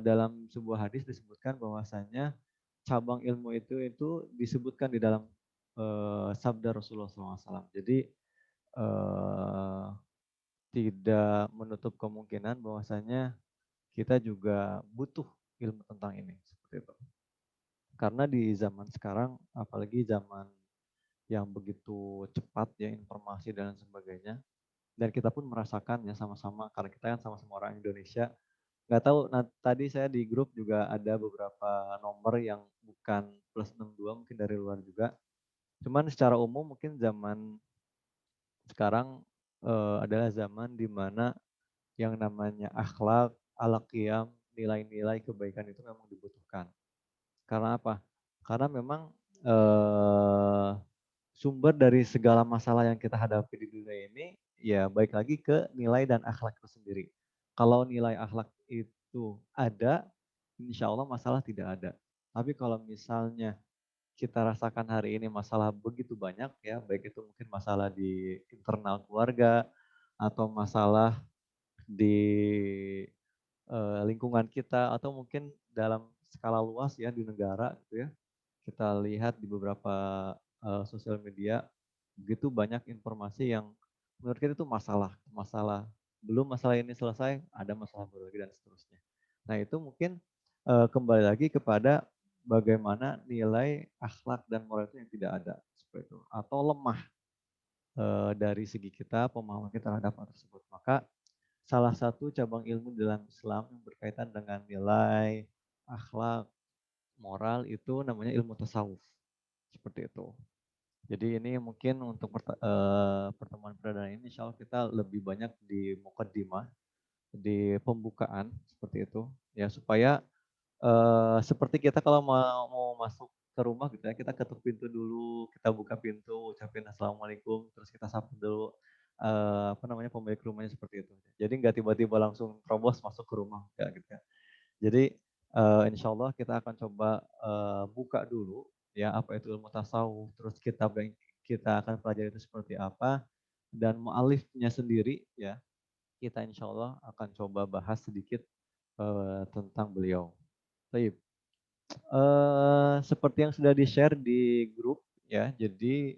dalam sebuah hadis disebutkan bahwasanya cabang ilmu itu disebutkan di dalam sabda Rasulullah SAW. Jadi eh, tidak menutup kemungkinan bahwasanya kita juga butuh ilmu tentang ini seperti itu. Karena di zaman sekarang, apalagi zaman yang begitu cepat ya informasi dan sebagainya, dan kita pun merasakannya sama-sama karena kita kan sama-sama orang Indonesia. Nggak tahu, nah, tadi saya di grup juga ada beberapa nomor yang bukan plus 62 mungkin dari luar juga. Cuman secara umum mungkin zaman sekarang adalah zaman di mana yang namanya akhlak, alaqiyam, nilai-nilai kebaikan itu memang dibutuhkan. Karena apa? Karena memang eh, sumber dari segala masalah yang kita hadapi di dunia ini ya baik lagi ke nilai dan akhlak itu sendiri. Kalau nilai akhlak itu ada, insya Allah masalah tidak ada. Tapi kalau misalnya kita rasakan hari ini masalah begitu banyak ya, baik itu mungkin masalah di internal keluarga atau masalah di lingkungan kita atau mungkin dalam skala luas ya di negara gitu ya. Kita lihat di beberapa sosial media begitu banyak informasi yang menurut kita itu masalah, masalah. Belum masalah ini selesai, ada masalah baru lagi dan seterusnya. Nah, itu mungkin kembali lagi kepada bagaimana nilai akhlak dan moral itu yang tidak ada seperti itu atau lemah dari segi kita pemahaman kita terhadap hal tersebut. Maka salah satu cabang ilmu dalam Islam yang berkaitan dengan nilai, akhlak, moral itu namanya ilmu tasawuf. Seperti itu. Jadi ini mungkin untuk pertemuan perdana ini insya Allah kita lebih banyak di mukaddimah, di pembukaan seperti itu. Ya supaya seperti kita kalau mau masuk ke rumah gitu ya, kita ketuk pintu dulu, kita buka pintu, ucapin assalamualaikum, terus kita sapa dulu apa namanya pemilik rumahnya seperti itu. Jadi nggak tiba-tiba langsung terobos masuk ke rumah, ya gitu ya. Jadi insya Allah kita akan coba buka dulu ya apa itu ilmu tasawuf, terus kita akan pelajari itu seperti apa dan mu'alifnya sendiri ya kita insya Allah akan coba bahas sedikit tentang beliau. Baik. Seperti yang sudah di-share di grup ya, jadi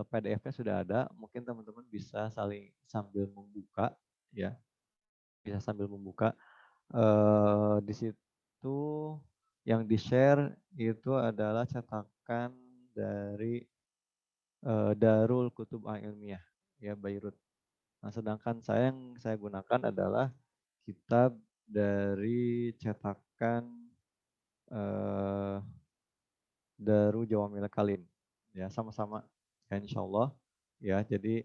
PDF-nya sudah ada, mungkin teman-teman bisa saling sambil membuka ya, bisa sambil membuka. Di situ yang di-share itu adalah cetakan dari Darul Kutub Ilmiah ya Beirut. Nah, sedangkan yang saya gunakan adalah kitab dari cetakan eh, Daru Jawamil Kalim. Ya, sama-sama ya insya Allah. Ya, jadi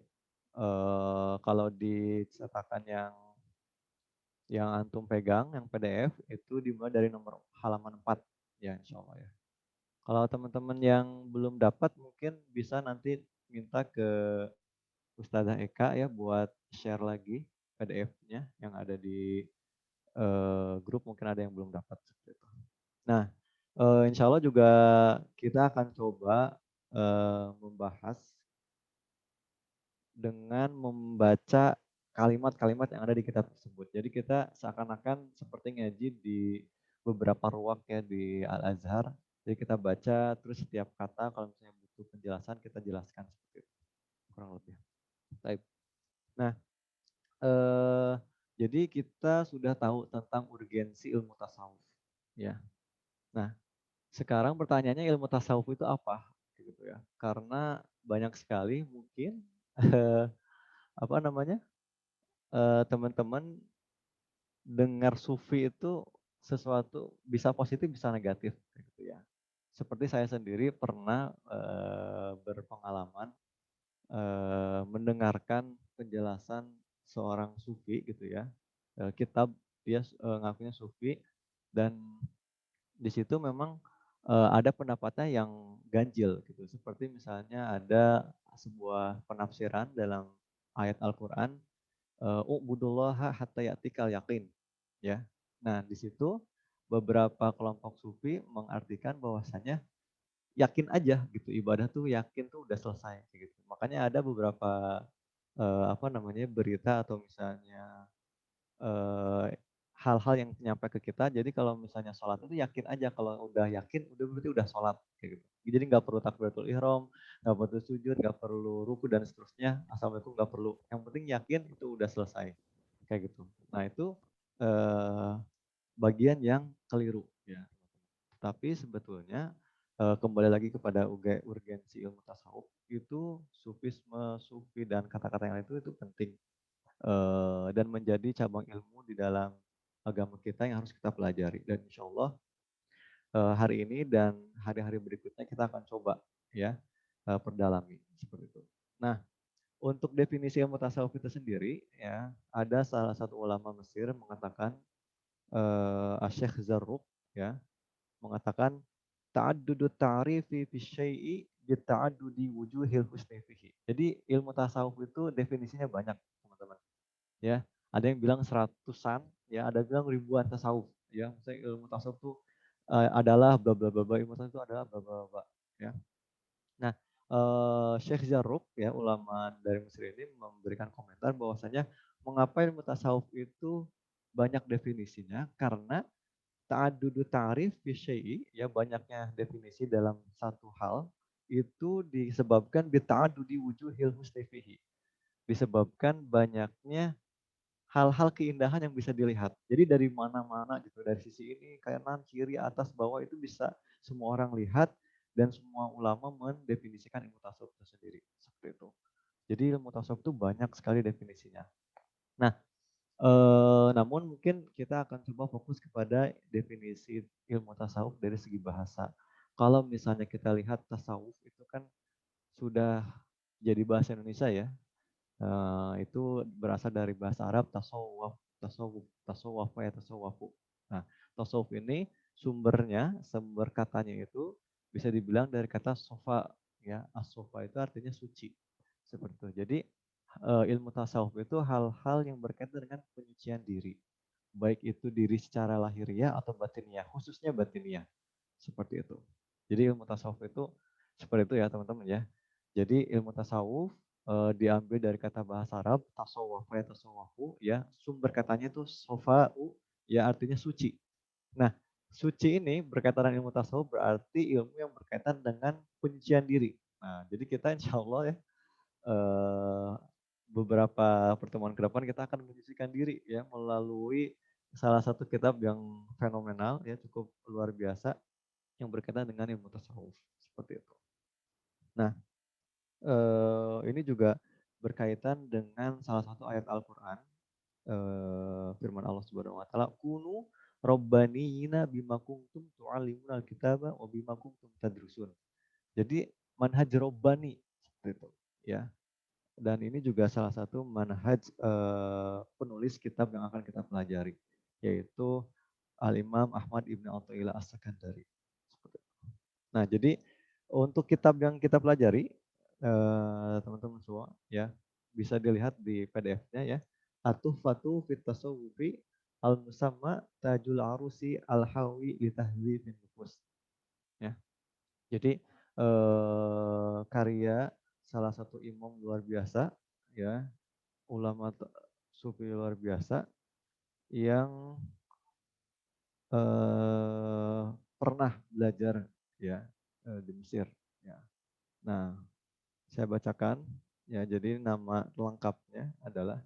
kalau di cetakan yang antum pegang, yang PDF itu dimulai dari nomor halaman 4 ya insya Allah ya. Kalau teman-teman yang belum dapat mungkin bisa nanti minta ke Ustazah Eka ya buat share lagi PDF-nya yang ada di grup, mungkin ada yang belum dapat seperti itu. Nah, insya Allah juga kita akan coba membahas dengan membaca kalimat-kalimat yang ada di kitab tersebut. Jadi kita seakan-akan seperti ngaji di beberapa ruang ya di Al-Azhar. Jadi kita baca terus setiap kata kalau misalnya butuh penjelasan kita jelaskan seperti itu. Kurang lebih. Baik. Nah, eh, jadi kita sudah tahu tentang urgensi ilmu tasawuf. Ya. Nah, sekarang pertanyaannya ilmu tasawuf itu apa? Gitu ya. Karena banyak sekali mungkin apa namanya teman-teman dengar sufi itu sesuatu bisa positif bisa negatif gitu ya. Seperti saya sendiri pernah berpengalaman mendengarkan penjelasan seorang sufi gitu ya. Kitab dia ngakunya sufi dan di situ memang ada pendapatnya yang ganjil gitu. Seperti misalnya ada sebuah penafsiran dalam ayat Al-Qur'an u'budullaha hatta ya'tikal yakin ya. Nah, di situ beberapa kelompok sufi mengartikan bahwasanya yakin aja gitu. Ibadah tuh yakin tuh udah selesai gitu. Makanya ada beberapa apa namanya berita atau misalnya eh, hal-hal yang nyampe ke kita. Jadi kalau misalnya sholat itu yakin aja, kalau udah yakin udah berarti udah sholat kayak gitu. Jadi nggak perlu takbiratul ihram, nggak perlu sujud, nggak perlu ruku dan seterusnya. Assalamualaikum nggak perlu. Yang penting yakin itu udah selesai kayak gitu. Nah itu eh, bagian yang keliru ya. Tapi sebetulnya kembali lagi kepada urgensi ilmu tasawuf itu sufisme, sufi dan kata-kata yang lain itu penting dan menjadi cabang ilmu di dalam agama kita yang harus kita pelajari. Dan insya Allah hari ini dan hari-hari berikutnya kita akan coba ya perdalami seperti itu. Nah, untuk definisi ilmu tasawuf itu sendiri ya ada salah satu ulama Mesir mengatakan Syekh Zarruq ya mengatakan ta'addudu ta'rifi fi syai'i bi ta'addudi wujuhil husni fihi. Jadi ilmu tasawuf itu definisinya banyak, teman-teman. Ya, ada yang bilang seratusan, ya, ada yang bilang ribuan tasawuf, ya. Misalnya ilmu tasawuf itu adalah bla bla bla bla, ilmu tasawuf itu adalah bla bla bla, ya. Nah, Syekh Zarruq ya ulama dari Mesir ini memberikan komentar bahwasanya mengapa ilmu tasawuf itu banyak definisinya karena ta'addudu ta'rif fi syai'i, ya banyaknya definisi dalam satu hal itu disebabkan bi ta'addudi wujuhil husni fihi. Disebabkan banyaknya hal-hal keindahan yang bisa dilihat. Jadi dari mana-mana gitu, dari sisi ini, kanan, kiri, atas, bawah itu bisa semua orang lihat dan semua ulama mendefinisikan ilmu tasawuf itu sendiri. Seperti itu. Jadi ilmu tasawuf itu banyak sekali definisinya. Nah, namun mungkin kita akan coba fokus kepada definisi ilmu tasawuf dari segi bahasa. Kalau misalnya kita lihat tasawuf itu kan sudah jadi bahasa Indonesia ya. Itu berasal dari bahasa Arab tasawuf, tasawuf, tasawuf ya tasawufu. Nah, tasawuf ini sumber katanya itu bisa dibilang dari kata sofa ya. As-sofa itu artinya suci. Seperti itu. Jadi ilmu tasawuf itu hal-hal yang berkaitan dengan penyucian diri. Baik itu diri secara lahiriah atau batiniah, khususnya batiniah. Seperti itu. Jadi ilmu tasawuf itu seperti itu ya teman-teman ya. Jadi ilmu tasawuf diambil dari kata bahasa Arab tasawwuf ya tasawwafu ya. Sumber katanya itu sofa'u ya artinya suci. Nah, suci ini berkaitan dengan ilmu tasawuf berarti ilmu yang berkaitan dengan penyucian diri. Nah, jadi kita insya Allah ya eh, beberapa pertemuan ke depan kita akan menyucikan diri ya melalui salah satu kitab yang fenomenal ya cukup luar biasa yang berkaitan dengan ilmu tasawuf seperti itu. Nah, ini juga berkaitan dengan salah satu ayat Al-Qur'an firman Allah Subhanahu wa taala kunu robbaniyina bima kuntum tu'allimuna alkitaba wa bima kuntum tadrusun. Jadi manhaj robbani seperti itu ya. Dan ini juga salah satu manhaj penulis kitab yang akan kita pelajari yaitu Al-Imam Ahmad Ibn Athaillah As-Sakandari. Nah, jadi untuk kitab yang kita pelajari teman-teman semua ya bisa dilihat di PDF-nya ya. At-Tuhfatu fit Tasawwufi Al-Musamma Tajul Arusi Al-Hawi li Tahdzibin Nufus. Ya. Jadi karya salah satu imam luar biasa ya, ulama sufi luar biasa yang pernah belajar ya di Mesir ya. Nah, saya bacakan ya. Jadi nama lengkapnya adalah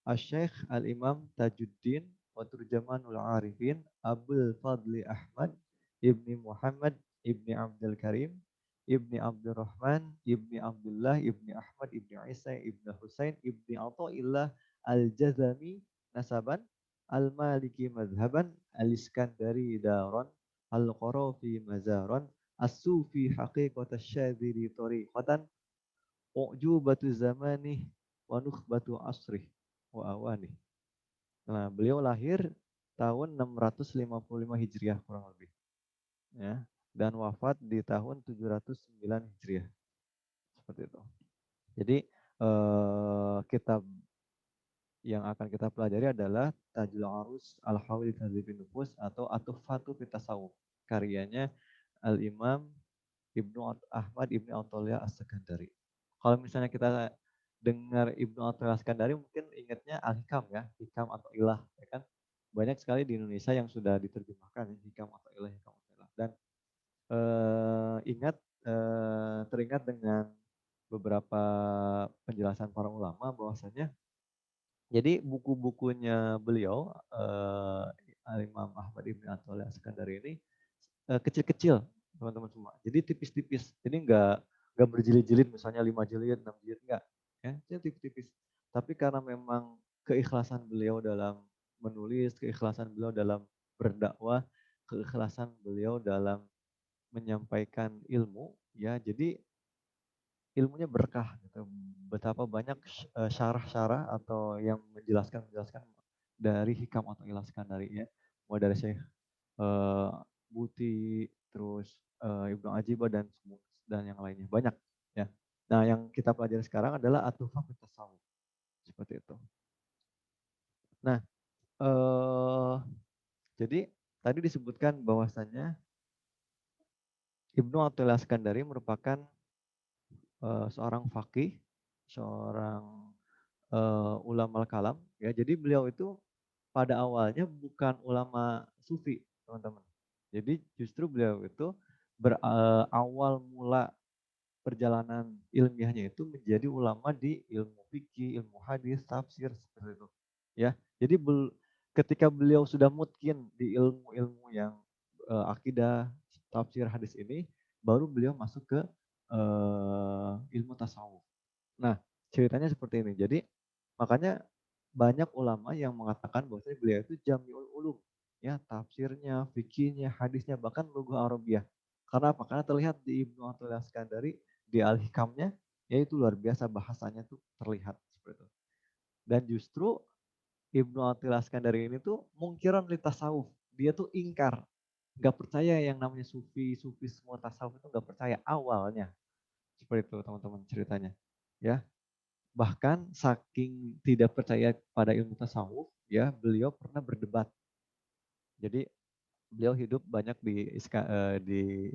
Asy-Syaikh Al-Imam Tajuddin wa Turjamanul Arifin Abdul Fadli Ahmad Ibni Muhammad Ibni Abdul Karim Ibni Abdurrahman Ibni Abdullah Ibni Ahmad Ibni Isa Ibni Husain Ibni Athaillah Al-Jazami nasaban Al-Maliki madhaban Al-Iskandari daron Al-Qarafi mazaron As-Sufi haqiqat asy-syadzili tariqatan U'jubatu zamani wa nukhbatu asrih wa awani. Nah, beliau lahir tahun 655 Hijriah kurang lebih. Ya, dan wafat di tahun 709 Hijriah. Seperti itu. Jadi kitab yang akan kita pelajari adalah Tajul Arus Al-Hawli Tadzibin Nufus atau At-Tuhfatu fit Tasawuf. Karyanya Al-Imam Ibnu Ahmad Ibnu Athaillah As-Sakandari. Kalau misalnya kita dengar Ibnu Athaillah As-Sakandari mungkin ingatnya Al-Hikam ya, Hikam atau Ilah ya kan. banyak sekali di Indonesia yang sudah diterjemahkan ya, hikam atau ilah, hikam atau ilah. Dan ingat teringat dengan beberapa penjelasan para ulama bahwasanya jadi buku-bukunya beliau Al-Imam Ahmad Ibn Athaillah Askandari ini kecil-kecil teman-teman semua. Jadi tipis-tipis. Jadi nggak berjilid-jilid misalnya 5 jilid, 6 jilid enggak. Ya, itu tipis-tipis. Tapi karena memang keikhlasan beliau dalam menulis, keikhlasan beliau dalam berdakwah, keikhlasan beliau dalam menyampaikan ilmu, ya jadi ilmunya berkah gitu. Betapa banyak syarah-syarah atau yang menjelaskan dari hikam atau ilah Skandari ya. Mulai dari Syekh eh, Buti, terus Ibnu Ajibah dan yang lainnya banyak ya. Nah, yang kita pelajari sekarang adalah At-Tuhfah fi Tasawuf. Seperti itu. Nah, eh jadi tadi disebutkan bahwasannya Ibnu Athaillah Skandari merupakan seorang fakih, seorang ulama kalam ya. Jadi beliau itu pada awalnya bukan ulama sufi, teman-teman. Jadi justru beliau itu berawal mula perjalanan ilmiahnya itu menjadi ulama di ilmu fikih, ilmu hadis, tafsir seperti itu. Ya. Jadi ketika beliau sudah mungkin di ilmu-ilmu yang akidah, tafsir, hadis ini, baru beliau masuk ke ilmu tasawuf. Nah, ceritanya seperti ini. Jadi makanya banyak ulama yang mengatakan bahwa beliau itu jami'ul ulum, ya tafsirnya, fikihnya, hadisnya, bahkan lughah Arabiyah. Karena apa? Karena terlihat di Ibnu Athaillah Skandari, di Al-Hikamnya, yaitu luar biasa bahasanya tuh terlihat seperti itu. Dan justru Ibnu Athaillah Skandari ini tuh mungkiran li tasawuf. Dia tuh ingkar, nggak percaya yang namanya sufi, sufi semua tasawuf itu nggak percaya awalnya. Seperti itu teman-teman ceritanya. Ya, bahkan saking tidak percaya pada ilmu tasawuf, ya beliau pernah berdebat. Jadi beliau hidup banyak di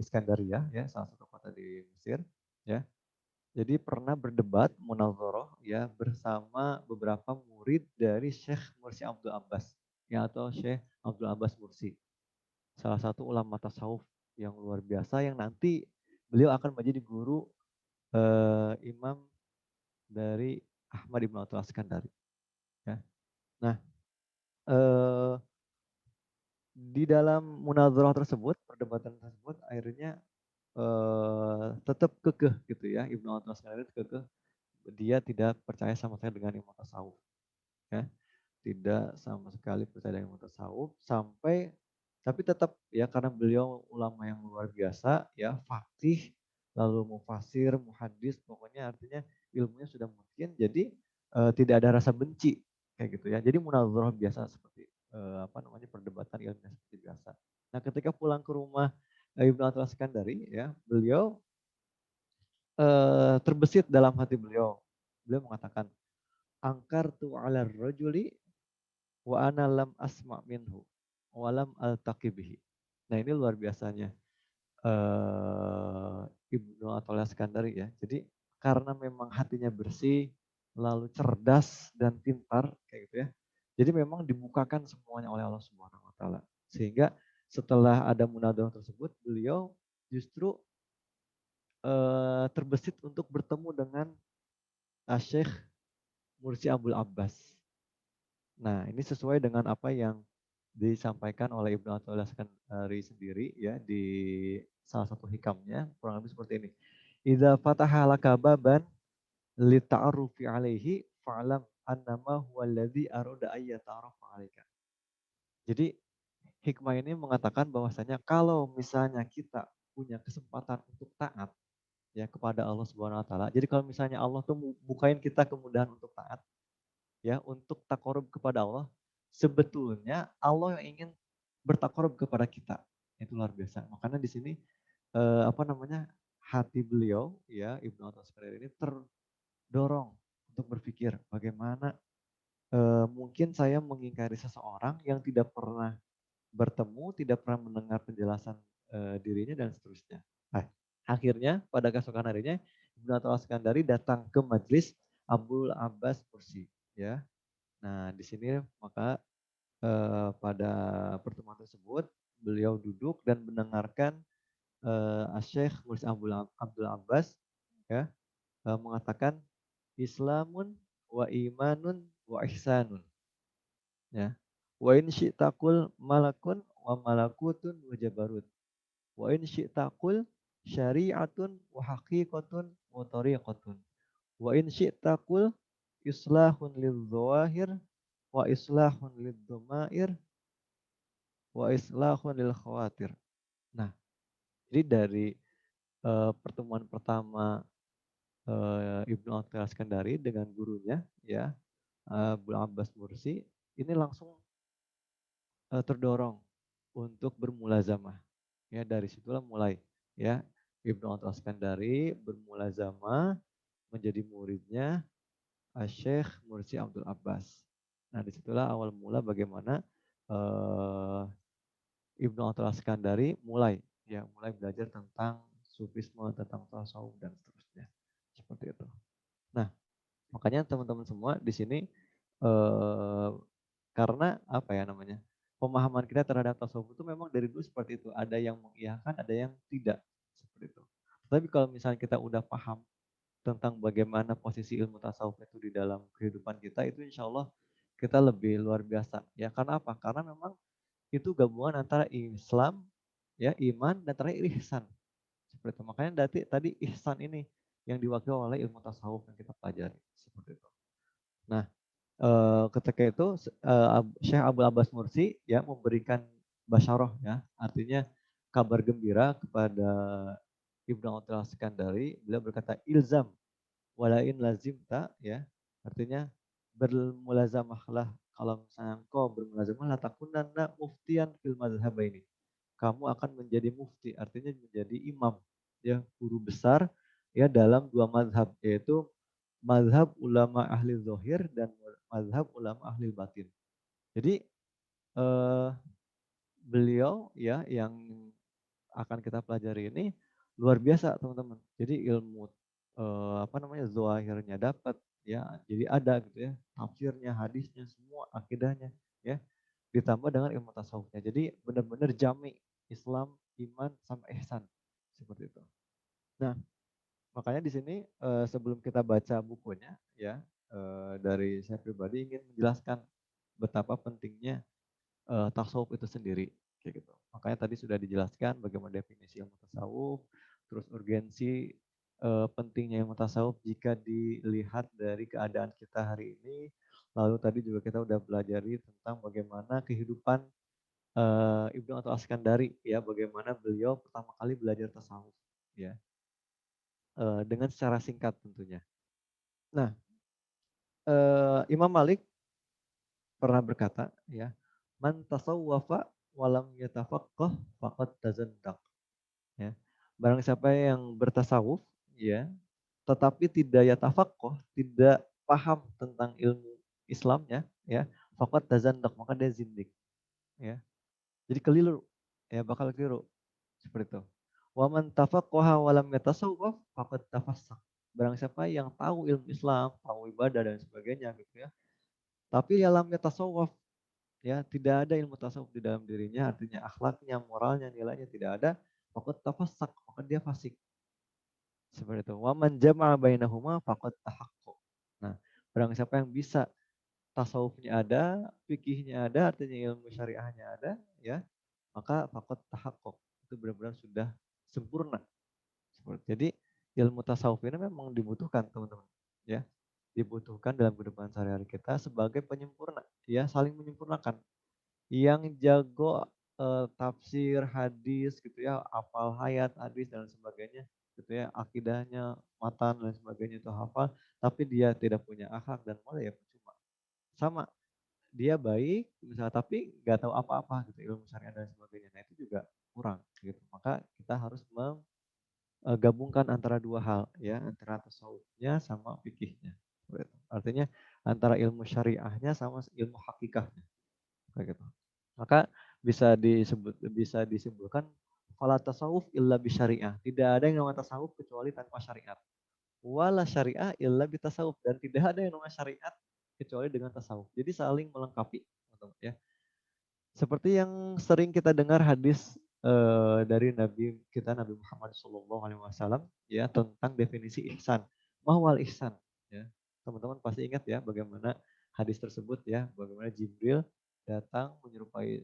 Iskandaria, ya salah satu kota di Mesir, ya. Jadi pernah berdebat munazoroh ya bersama beberapa murid dari Syekh Mursi Abdul Abbas, ya atau Syekh Abdul Abbas Mursi, salah satu ulama tasawuf yang luar biasa yang nanti beliau akan menjadi guru imam dari Ahmad Ibn Athaillah Askandari. Ya. Nah, eh, di dalam munazarah tersebut, perdebatan tersebut, akhirnya tetap kekeh gitu ya, Ibnu Athaillah Askandari kekeh, dia tidak percaya sama sekali dengan ilmu tasawuf, ya, tidak sama sekali percaya dengan ilmu tasawuf sampai tapi tetap ya karena beliau ulama yang luar biasa ya, faqih, lalu mufasir, muhadis, pokoknya artinya ilmunya sudah mungkin, jadi tidak ada rasa benci kayak gitu ya. Jadi munazarah biasa seperti apa namanya perdebatan ilmiah seperti biasa. Nah, ketika pulang ke rumah Ibnu Athaillah Skandari ya, beliau terbesit dalam hati beliau. Beliau mengatakan, "Angkartu 'ala rajuli wa ana lam asma' minhu wa lam altaqi bihi." Nah, ini luar biasanya Ibnu Athaillah Skandari ya. Jadi karena memang hatinya bersih, lalu cerdas dan pintar kayak gitu ya. Jadi memang dibukakan semuanya oleh Allah Subhanahu wa taala. Sehingga setelah ada munajat tersebut, beliau justru terbesit untuk bertemu dengan Syekh Mursi Abdul Abbas. Nah, ini sesuai dengan apa yang disampaikan oleh Ibnu Athaillah Skandari sendiri ya di salah satu hikamnya, kurang lebih seperti ini. Idza fataha laka baban li ta'arrufi alaihi fa'lam annama huwa alladzi arada ayyata'arrafa 'alaika. Jadi hikmah ini mengatakan bahwasanya kalau misalnya kita punya kesempatan untuk taat ya kepada Allah Subhanahu wa taala. Jadi kalau misalnya Allah tuh bukain kita kemudahan untuk taat ya, untuk takarub kepada Allah, sebetulnya Allah yang ingin bertakarub kepada kita. Itu luar biasa. Makanya di sini apa namanya? Hati beliau ya Ibnu Athaillah ini terdorong untuk berpikir bagaimana mungkin saya mengingkari seseorang yang tidak pernah bertemu, tidak pernah mendengar penjelasan dirinya dan seterusnya. Nah, akhirnya pada keesokan harinya Ibnu Athaillah Skandari datang ke majelis Abdul Abbas Mursi ya. Nah, di sini maka pada pertemuan tersebut beliau duduk dan mendengarkan Asy-Syaikh Mursi Abdul Abbas ya mengatakan Islamun wa imanun wa ihsanun ya. Wa in syi'ta qul malakun wa malakutun wa jabarut. Wa in syi'ta qul syari'atun wa haqiqatun wa tariqatun. Wa in syi'ta qul islahun lil zawahir wa islahun lid dhamair wa islahun lil khawatir. Nah, jadi dari pertemuan pertama Ibnu Athaillah Iskandari dengan gurunya ya Abu Abbas Mursi ini langsung terdorong untuk bermulazamah. Ya dari situlah mulai ya Ibnu Athaillah Iskandari bermulazamah menjadi muridnya Syekh Mursi Abdul Abbas. Nah disitulah awal mula bagaimana uh, Ibnu Athaillah Iskandari mulai belajar tentang sufisme, tentang tasawuf dan seterusnya. Seperti itu. Nah, makanya teman-teman semua di sini eh, karena apa ya namanya? Pemahaman kita terhadap tasawuf itu memang dari dulu seperti itu. Ada yang mengiyakan, ada yang tidak. Seperti itu. Tapi kalau misalnya kita udah paham tentang bagaimana posisi ilmu tasawuf itu di dalam kehidupan kita, itu insya Allah kita lebih luar biasa. Ya karena apa? Karena memang itu gabungan antara Islam, ya iman, dan terakhir ihsan. Seperti itu. Makanya tadi ihsan ini yang diwakili oleh ilmu tasawuf yang kita pelajari. Seperti itu. Nah, ketika itu Syekh Abdul Abbas Mursi ya memberikan basyarah ya, artinya kabar gembira kepada Ibnu Athaillah Iskandari. Beliau berkata ilzam walain lazimta ya, artinya bermulazamahlah kalau misalnya engkau bermulazamah la takunanna muftiyan fil ini. Kamu akan menjadi mufti, artinya menjadi imam ya, guru besar ya dalam dua mazhab yaitu mazhab ulama ahli zohir dan mazhab ulama ahli batin. Jadi eh, beliau ya yang akan kita pelajari ini luar biasa teman-teman. Jadi ilmu apa namanya zohirnya dapat ya, jadi ada gitu ya tafsirnya, hadisnya, semua akidahnya ya ditambah dengan ilmu tasawufnya. Jadi benar-benar jami Islam, iman sama ihsan seperti itu. Nah, makanya di sini sebelum kita baca bukunya ya dari saya pribadi ingin menjelaskan betapa pentingnya tasawuf itu sendiri kayak gitu. Makanya tadi sudah dijelaskan bagaimana definisi ilmu tasawuf, terus urgensi pentingnya ilmu tasawuf jika dilihat dari keadaan kita hari ini. Lalu tadi juga kita udah pelajari tentang bagaimana kehidupan Ibnu Athaillah Iskandari ya, bagaimana beliau pertama kali belajar tasawuf ya dengan secara singkat tentunya. Nah, Imam Malik pernah berkata ya, man tasawwafa walam yatafaqqah faqad tazandaq ya. Barang siapa yang bertasawuf ya, tetapi tidak yatafaqqah, tidak paham tentang ilmu Islamnya ya, faqad tazandaq, maka dia zindik ya. Jadi keliru ya, bakal keliru seperti itu. Wa man tafaqqaha wa lam yatasawwaf faqad tafassaq. Barang siapa yang tahu ilmu Islam, tahu ibadah dan sebagainya gitu ya, tapi ya lam yatasawwaf ya, tidak ada ilmu tasawuf di dalam dirinya, artinya akhlaknya, moralnya, nilainya tidak ada, faqad tafassak, maka dia fasik. Seperti itu. Wa man jama'a bainahuma faqad tahaqqaq. Nah, barang siapa yang bisa tasawufnya ada, fikihnya ada, artinya ilmu syariahnya ada, ya, maka faqad tahaqqaq. Itu benar-benar sudah sempurna. Jadi ilmu tasawuf ini memang dibutuhkan teman-teman, ya, dibutuhkan dalam kehidupan sehari-hari kita sebagai penyempurna, ya, saling menyempurnakan. Yang jago tafsir hadis gitu ya, hafal hayat hadis dan sebagainya gitu ya, akidahnya matan dan sebagainya itu hafal, tapi dia tidak punya akhlak dan moral ya percuma. Sama, dia baik misalnya tapi nggak tahu apa-apa gitu ilmu syariat dan sebagainya. Nah, itu juga kurang gitu. Maka kita harus gabungkan antara dua hal ya, antara tasawufnya sama fikihnya. Artinya antara ilmu syariahnya sama ilmu hakikahnya. Kayak gitu. Maka bisa disimpulkan fala tasawuf illa bisyariah. Tidak ada yang namanya tasawuf kecuali tanpa syariat. Wala syariah illa bitasawuf, dan tidak ada yang namanya syariat kecuali dengan tasawuf. Jadi saling melengkapi, teman-teman ya. Seperti yang sering kita dengar hadis dari Nabi kita Nabi Muhammad SAW ya tentang definisi ihsan. Mahwal ihsan ya. Teman-teman pasti ingat ya bagaimana hadis tersebut ya, bagaimana Jibril datang menyerupai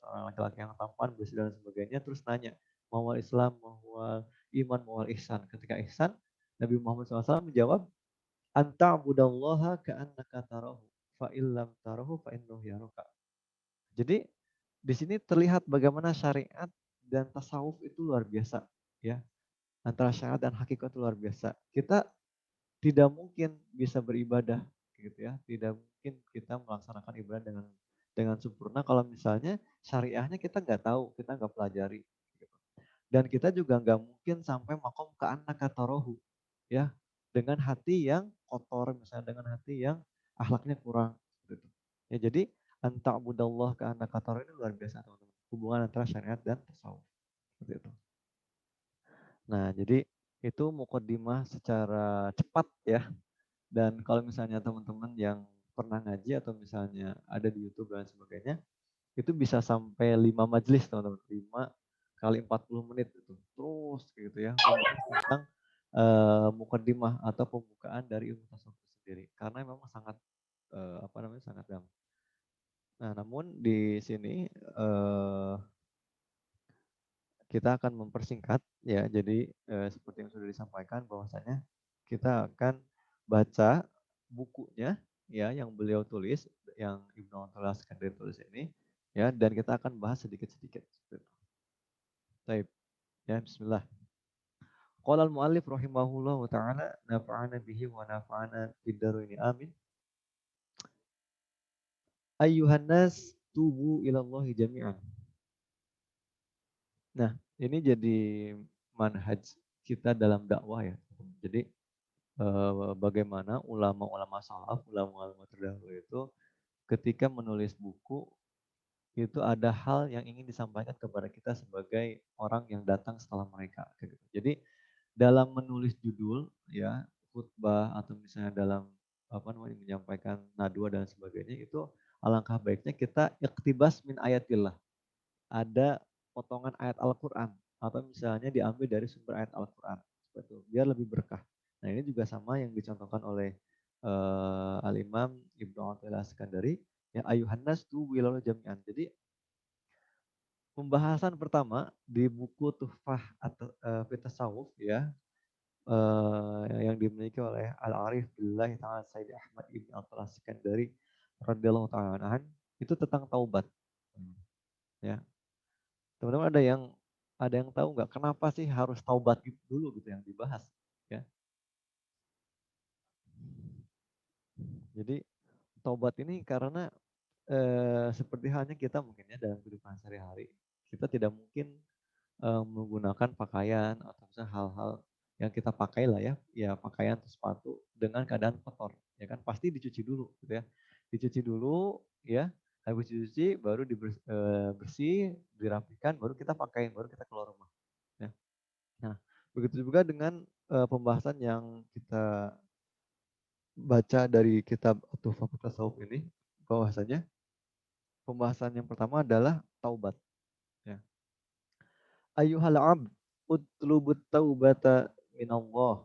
seorang laki-laki yang tampan, bersih dan sebagainya terus nanya, "Mahwal Islam, mahwal iman, mahwal ihsan." Ketika ihsan, Nabi Muhammad SAW menjawab, "Anta'budallaha ka'annaka tarahu, fa illam tarahu fa innahu yaraka." Jadi di sini terlihat bagaimana syariat dan tasawuf itu luar biasa ya. Antara syariat dan hakikat itu luar biasa. Kita tidak mungkin bisa beribadah gitu ya. Tidak mungkin kita melaksanakan ibadah dengan sempurna kalau misalnya syariahnya kita nggak tahu, kita nggak pelajari. Gitu. Dan kita juga nggak mungkin sampai makom ke anak kata rohu ya dengan hati yang kotor misalnya dengan hati yang akhlaknya kurang gitu. Ya jadi anta'budallah ka annaka tarahu ini luar biasa teman-teman. Hubungan antara syariat dan tasawuf seperti itu. Nah, jadi itu mukadimah secara cepat ya. Dan kalau misalnya teman-teman yang pernah ngaji atau misalnya ada di YouTube dan sebagainya, itu bisa sampai 5 majelis teman-teman. 5 kali 40 menit itu. Terus gitu ya, membahas tentang mukadimah atau pembukaan dari ilmu tasawuf itu sendiri. Karena memang sangat apa namanya sangat dalam. Nah, namun di sini kita akan mempersingkat ya. Jadi seperti yang sudah disampaikan bahwasanya kita akan baca bukunya ya yang beliau tulis yang Ibnu Athaillah Iskandari tulis ini ya dan kita akan bahas sedikit-sedikit seperti itu. Baik, ya bismillah. Qala al-muallif rahimahullahu taala nafa'ana bihi wa nafa'ana fid ini amin. Ayyuhan nas tubu ilallahi jami'an. Nah, ini jadi manhaj kita dalam dakwah ya. Jadi bagaimana ulama-ulama salaf, ulama-ulama terdahulu itu ketika menulis buku itu ada hal yang ingin disampaikan kepada kita sebagai orang yang datang setelah mereka. Gitu. Jadi dalam menulis judul ya khutbah atau misalnya dalam apa namanya menyampaikan nadwa dan sebagainya itu alangkah baiknya kita iktibas min ayatillah. Ada potongan ayat Al-Quran atau misalnya diambil dari sumber ayat Al-Quran. Seperti itu, biar lebih berkah. Nah ini juga sama yang dicontohkan oleh Al-Imam Ibnu Athaillah Iskandari. Ya ayuhan nas tu wilalu jami'an. Jadi pembahasan pertama di buku Tuhfah atau Fitasawuf ya yang dimiliki oleh Al-Arif Billahi Ta'ala Sayyid Ahmad Ibn Athaillah Iskandari radhiyallahu ta'ala itu tentang taubat. Ya, teman-teman ada yang tahu nggak kenapa sih harus taubat itu dulu gitu yang dibahas ya. Jadi taubat ini karena seperti halnya kita mungkin ya dalam kehidupan sehari-hari kita tidak mungkin menggunakan pakaian atau misalnya hal-hal yang kita pakai lah ya, ya pakaian atau sepatu dengan keadaan kotor, ya kan pasti dicuci dulu gitu ya, dicuci dulu ya, habis dicuci baru bersih, dirapikan, baru kita pakai, baru kita keluar rumah. Ya. Nah, begitu juga dengan pembahasan yang kita baca dari kitab Tuhfatul Tasawuf ini, bahwasanya pembahasan yang pertama adalah taubat. Ya. Ayuhal abd, utlubut taubata minallah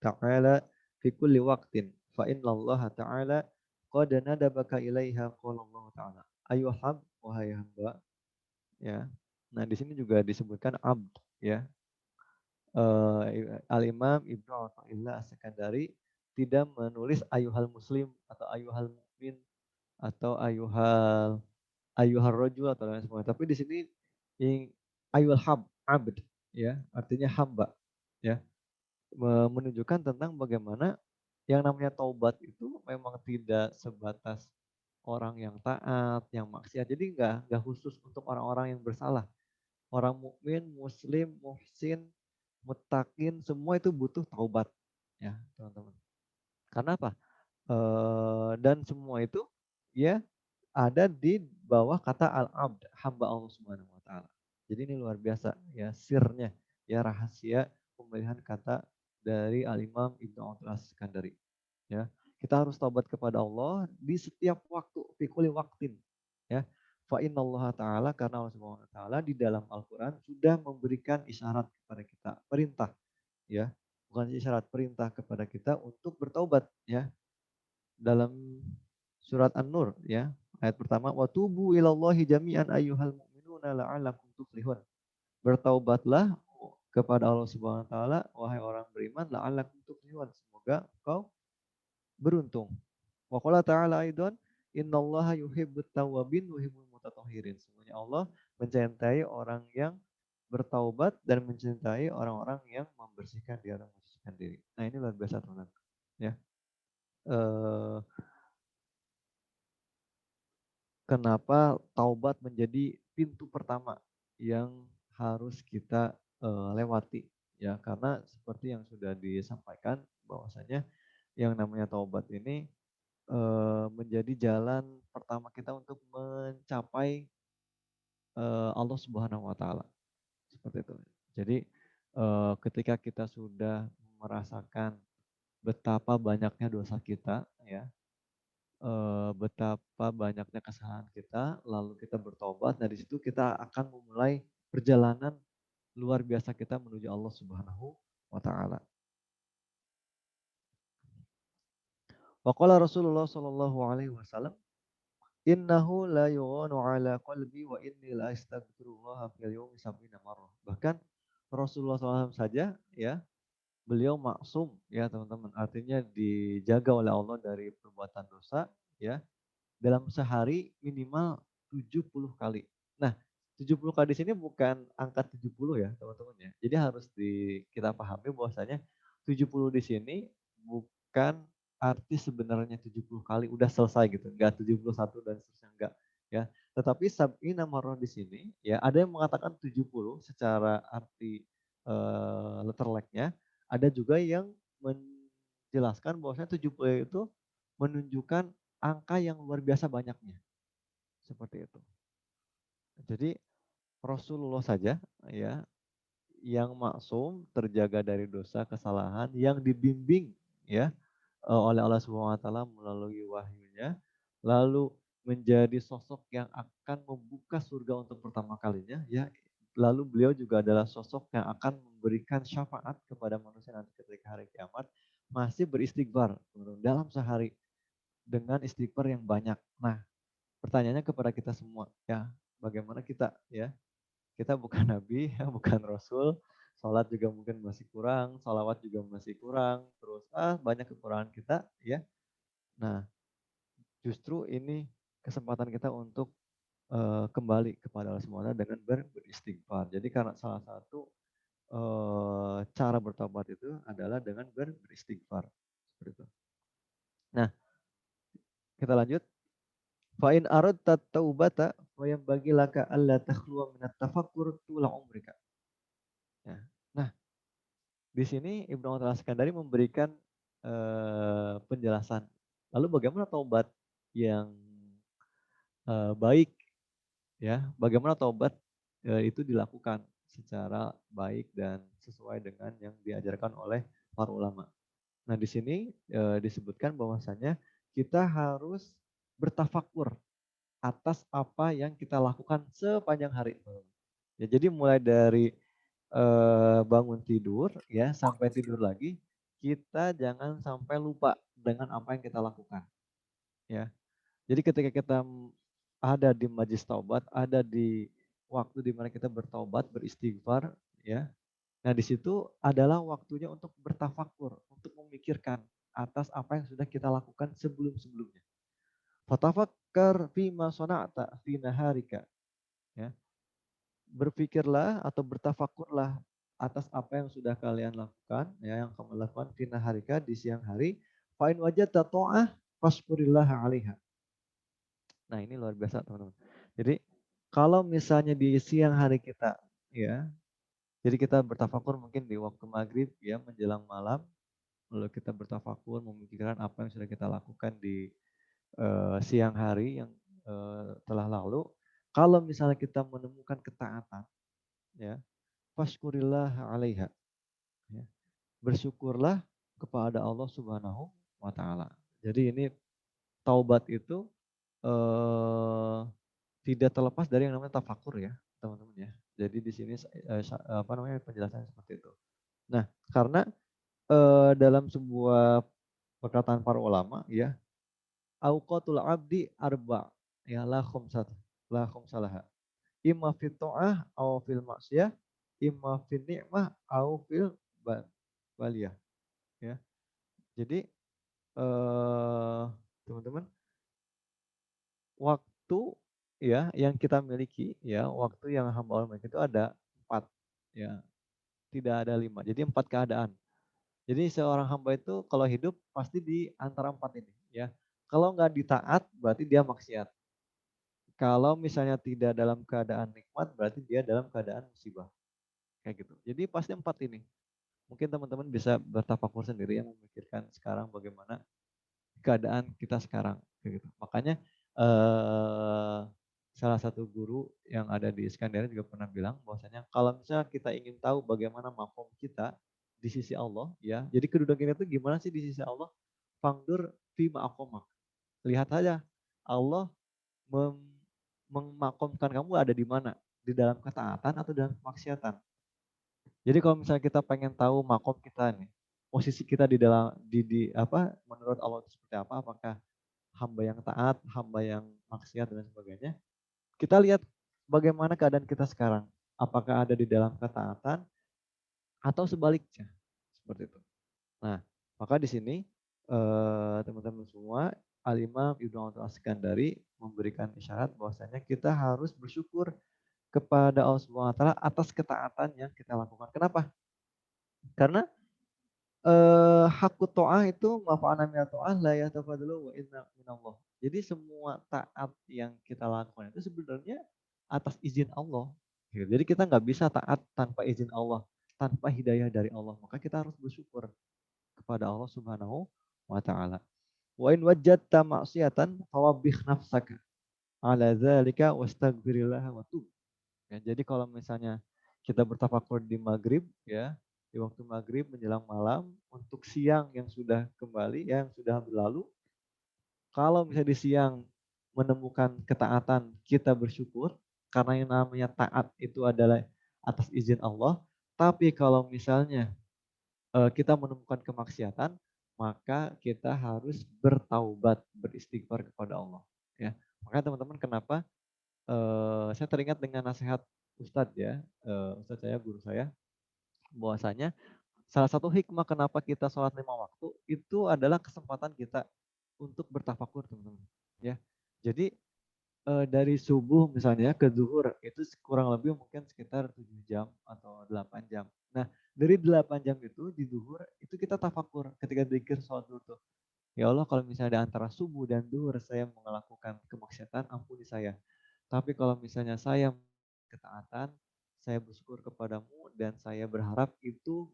ta'ala fi kulli waqtin. Fa inna Allah ta'ala qad nadabaka ilaiha qala Allah ta'ala. Ayuhal wahai hamba. Ya. Nah, di sini juga disebutkan abd ya. Al-Imam Ibnu Athaillah As-Sakandari tidak menulis ayuhal muslim atau ayuhal mukmin atau ayuhal rajul atau lain sebagainya. Tapi di sini ayuhal abd ya, artinya hamba ya. Menunjukkan tentang bagaimana yang namanya taubat itu memang tidak sebatas orang yang taat, yang maksiat. Jadi nggak khusus untuk orang-orang yang bersalah. Orang mukmin, muslim, muhsin, muttaqin, semua itu butuh taubat ya teman-teman. Karena apa? Dan semua itu ya ada di bawah kata al-abd, hamba Allah Subhanahu wa taala. Jadi ini luar biasa ya sirnya, ya rahasia pemilihan kata dari Al-Imam Ibnu Athaillah Iskandari. Ya, kita harus taubat kepada Allah di setiap waktu, fi kulli waktin. Ya. Fa innallaha ta'ala, karena Allah Subhanahu wa taala di dalam Al-Qur'an sudah memberikan isyarat kepada kita, perintah ya. Bukan isyarat, perintah kepada kita untuk bertaubat ya. Dalam surat An-Nur ya, ayat pertama, wa tubu ilallahi jami'an ayyuhal mu'minuna la'allakum tuflihun. Bertaubatlah kepada Allah Subhanahu wa taala wahai orang beriman, la'allakum tuflihun, semoga engkau beruntung. Wa qala ta'ala aidan, innallaha yuhibbut tawwabin wa yuhibbul mutatahhirin. Sesungguhnya Allah mencintai orang yang bertaubat dan mencintai orang-orang yang membersihkan diri, membersihkan diri. Nah, ini luar biasa teman-teman. Ya. Eh, Kenapa taubat menjadi pintu pertama yang harus kita lewati ya, karena seperti yang sudah disampaikan bahwasanya yang namanya taubat ini menjadi jalan pertama kita untuk mencapai Allah Subhanahu wa taala. Seperti itu. Jadi ketika kita sudah merasakan betapa banyaknya dosa kita ya, betapa banyaknya kesalahan kita, lalu kita bertobat. Dari situ kita akan memulai perjalanan luar biasa kita menuju Allah Subhanahu wa taala. Wa qala Rasulullah sallallahu alaihi wasallam, innahu la yughanu ala qalbi wa inni la astaghfirullah fil yawmi sab'ina marrah. Bahkan Rasulullah SAW saja ya, beliau maksum ya teman-teman. Artinya dijaga oleh Allah dari perbuatan dosa ya. Dalam sehari minimal 70 kali. Nah, 70 kali di sini bukan angka 70 ya teman-teman ya. Jadi harus kita pahami bahwasanya 70 di sini bukan arti sebenarnya 70 kali udah selesai gitu. Enggak 71 dan seterusnya, enggak ya. Tetapi sab'ina marrah di sini ya, ada yang mengatakan 70 secara arti letter like-nya, ada juga yang menjelaskan bahwasanya 70 itu menunjukkan angka yang luar biasa banyaknya. Seperti itu. Jadi Rasulullah saja ya yang maksum, terjaga dari dosa, kesalahan, yang dibimbing ya oleh Allah Subhanahu wa taala melalui wahyunya, lalu menjadi sosok yang akan membuka surga untuk pertama kalinya ya. Lalu beliau juga adalah sosok yang akan memberikan syafaat kepada manusia nanti ketika hari kiamat, masih beristighfar dalam sehari dengan istighfar yang banyak. Nah, pertanyaannya kepada kita semua, ya bagaimana kita ya? Kita bukan nabi, ya, bukan rasul, sholat juga mungkin masih kurang, salawat juga masih kurang, terus banyak kekurangan kita, ya. Nah, justru ini kesempatan kita untuk kembali kepada Allah SWT dengan beristighfar. Jadi karena salah satu cara bertobat itu adalah dengan beristighfar. Seperti itu. Nah, kita lanjut. Fa in aradta taubata fa yanbaghi laka alla takhluwa min at-tafakkur tula umrika. Ya. Nah, di sini Ibnu Athaillah Iskandari memberikan penjelasan. Lalu bagaimana taubat yang baik ya? Bagaimana taubat itu dilakukan secara baik dan sesuai dengan yang diajarkan oleh para ulama. Nah, di sini disebutkan bahwasanya kita harus bertafakur atas apa yang kita lakukan sepanjang hari. Ya, jadi mulai dari bangun tidur ya sampai tidur lagi, kita jangan sampai lupa dengan apa yang kita lakukan. Ya, jadi ketika kita ada di majlis taubat, ada di waktu di mana kita bertaubat, beristighfar, ya. Nah, di situ adalah waktunya untuk bertafakur, untuk memikirkan atas apa yang sudah kita lakukan sebelum-sebelumnya. Fatafakkar fima sona'ta fi naharika. Ya. Berpikirlah atau bertafakurlah atas apa yang sudah kalian lakukan, ya, yang kamu lakukan fi naharika di siang hari. Fa in wajadta ta'ah fashkurillah 'alaiha. Nah, ini luar biasa, teman-teman. Jadi, kalau misalnya di siang hari kita, ya, jadi kita bertafakur mungkin di waktu maghrib, ya, menjelang malam, lalu kita bertafakur, memikirkan apa yang sudah kita lakukan di siang hari yang telah lalu. Kalau misalnya kita menemukan ketaatan, ya, fashkurillah 'alaiha. Ya. Bersyukurlah kepada Allah Subhanahu wa taala. Jadi ini taubat itu eh, tidak terlepas dari yang namanya tafakur ya, teman-teman ya. Jadi di sini apa namanya penjelasannya seperti itu. Nah, karena dalam sebuah perkataan para ulama ya, auqatul abdi arba ya la khamsat la khamsalaha. Imma fit ta'ah au fil maksiyah, imma fil ni'mah au fil baliyah ya. Jadi teman-teman, waktu ya yang kita miliki ya, waktu yang hamba Allah miliki itu ada 4 ya, tidak ada 5. Jadi 4 keadaan. Jadi seorang hamba itu kalau hidup pasti di antara 4 ini ya. Kalau nggak ditaat berarti dia maksiat. Kalau misalnya tidak dalam keadaan nikmat berarti dia dalam keadaan musibah. Kayak gitu. Jadi pasti 4 ini. Mungkin teman-teman bisa bertafakur sendiri yang memikirkan sekarang bagaimana keadaan kita sekarang kayak gitu. Makanya eh, salah satu guru yang ada di Iskandar juga pernah bilang bahwasanya kalau misalnya kita ingin tahu bagaimana makom kita di sisi Allah ya. Jadi kedudukan kita itu gimana sih di sisi Allah? Fangdur fi ma'akomak. Lihat aja Allah memakomkan kamu ada di mana? Di dalam ketaatan atau dalam kemaksiatan. Jadi kalau misalnya kita pengen tahu makom kita nih, posisi kita di dalam di apa menurut Allah itu seperti apa? Apakah hamba yang taat, hamba yang maksiat dan sebagainya? Kita lihat bagaimana keadaan kita sekarang. Apakah ada di dalam ketaatan atau sebaliknya? Seperti itu. Nah, maka di sini teman-teman semua, Al-Imam Ibnu Athaillah As-Sikandari memberikan isyarat bahwasanya kita harus bersyukur kepada Allah Subhanahu wa taala atas ketaatan yang kita lakukan. Kenapa? Karena hakut to'ah itu mafa'ana minat to'ah la yatafadalu wa inna minallah. Jadi semua taat yang kita lakukan itu sebenarnya atas izin Allah. Gitu. Jadi kita nggak bisa taat tanpa izin Allah, tanpa hidayah dari Allah. Maka kita harus bersyukur kepada Allah Subhanahu wa taala. Wa in wajadta ma'siyatan fawabih nafsaka ala dzalika wastaghfirillah wa tub. Ya, jadi kalau misalnya kita bertafakur di maghrib ya, di waktu maghrib menjelang malam untuk siang yang sudah kembali, yang sudah berlalu, kalau misalnya di siang menemukan ketaatan, kita bersyukur karena yang namanya taat itu adalah atas izin Allah. Tapi kalau misalnya kita menemukan kemaksiatan, maka kita harus bertaubat, beristighfar kepada Allah. Ya, makanya teman-teman kenapa saya teringat dengan nasihat Ustadz ya, Ustadz saya, guru saya, bahwasanya salah satu hikmah kenapa kita sholat 5 waktu itu adalah kesempatan kita untuk bertafakur teman-teman. Ya, jadi dari subuh misalnya ke zuhur itu kurang lebih mungkin sekitar 7 jam atau 8 jam. Nah, dari 8 jam itu di zuhur itu kita tafakur ketika zikir sholat zuhur tuh. Ya Allah, kalau misalnya di antara subuh dan zuhur saya melakukan kemaksiatan, ampuni saya. Tapi kalau misalnya saya ketaatan, saya bersyukur kepadamu dan saya berharap itu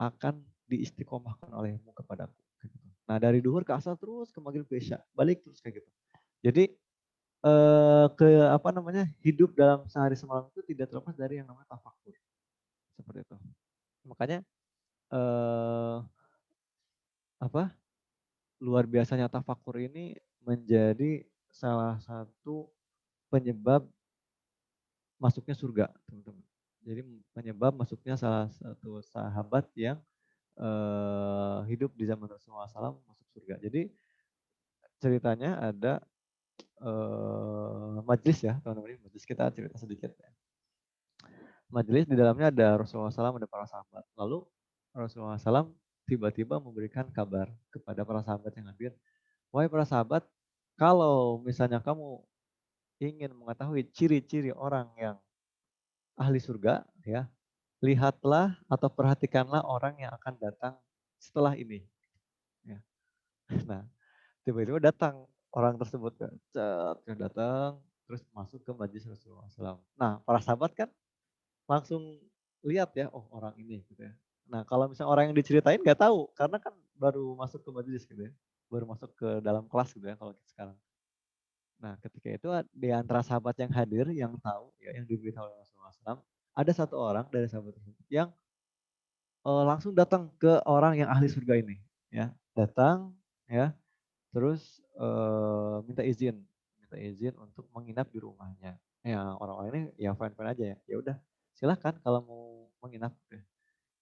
akan diistiqomahkan olehmu kepadaku. Gitu. Nah dari duhur ke asar terus ke maghrib ke isya, balik terus kayak gitu. Jadi ke apa namanya hidup dalam sehari semalam itu tidak terlepas dari yang namanya tafakur seperti itu. Makanya eh, apa luar biasanya tafakur ini menjadi salah satu penyebab masuknya surga, teman-teman. Jadi penyebab masuknya salah satu sahabat yang hidup di zaman Rasulullah SAW masuk surga. Jadi ceritanya ada majelis ya, teman-teman. Majelis kita cerita sedikit ya. Majelis di dalamnya ada Rasulullah SAW, ada para sahabat. Lalu Rasulullah SAW tiba-tiba memberikan kabar kepada para sahabat yang hadir. Wahai para sahabat, kalau misalnya kamu ingin mengetahui ciri-ciri orang yang ahli surga, ya, lihatlah atau perhatikanlah orang yang akan datang setelah ini. Ya. Nah, tiba-tiba datang orang tersebut kan, datang terus masuk ke majlis Rasulullah SAW. Nah, para sahabat kan langsung lihat ya, oh orang ini gitu ya. Nah, kalau misalnya orang yang diceritain nggak tahu karena kan baru masuk ke majlis gitu ya, baru masuk ke dalam kelas gitu ya kalau kita sekarang. Nah, ketika itu di antara sahabat yang hadir yang tahu ya, yang diberitahu oleh Rasulullah SAW, ada satu orang dari sahabat tersebut yang langsung datang ke orang yang ahli surga ini, ya, datang, ya, terus minta izin, minta izin untuk menginap di rumahnya. Ya orang-orang ini ya fine-fine aja ya. Ya udah silahkan kalau mau menginap.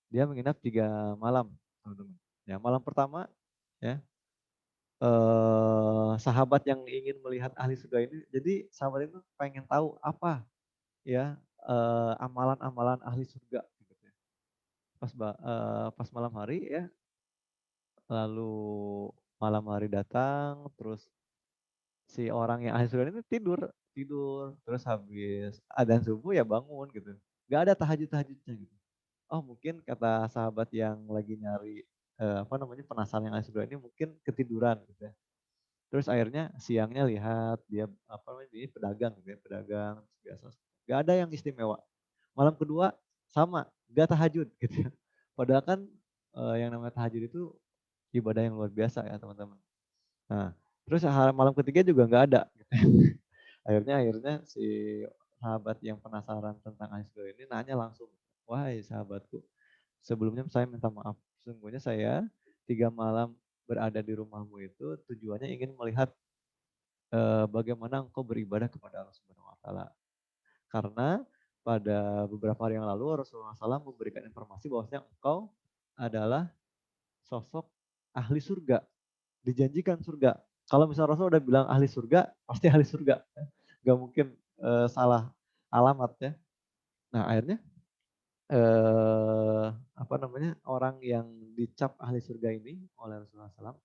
Dia menginap 3 malam, teman-teman. Ya malam pertama ya sahabat yang ingin melihat ahli surga ini, jadi sahabat itu pengen tahu apa ya amalan-amalan ahli surga gitu ya. Pas malam hari ya, lalu malam hari datang, terus si orang yang ahli surga ini tidur, tidur, terus habis adzan subuh ya bangun gitu. Gak ada tahajud-tahajudnya gitu. Oh mungkin kata sahabat yang lagi nyari apa namanya penasaran yang ahli surga ini mungkin ketiduran gitu ya. Terus akhirnya siangnya lihat dia apa namanya ini pedagang gitu ya, pedagang biasa. Gak ada yang istimewa. Malam kedua sama, gak tahajud gitu ya. Padahal kan yang namanya tahajud itu ibadah yang luar biasa ya teman-teman. Nah, terus malam ketiga juga nggak ada. Gitu. akhirnya si sahabat yang penasaran tentang Aisy ini nanya langsung, wahai sahabatku, sebelumnya saya minta maaf. Sesungguhnya saya 3 malam berada di rumahmu itu tujuannya ingin melihat bagaimana engkau beribadah kepada Allah Subhanahu Wa Taala. Karena pada beberapa hari yang lalu Rasulullah SAW memberikan informasi bahwasanya engkau adalah sosok ahli surga, dijanjikan surga. Kalau misalnya Rasul udah bilang ahli surga, pasti ahli surga. Gak mungkin salah alamat ya. Nah akhirnya apa namanya orang yang dicap ahli surga ini oleh Rasulullah SAW,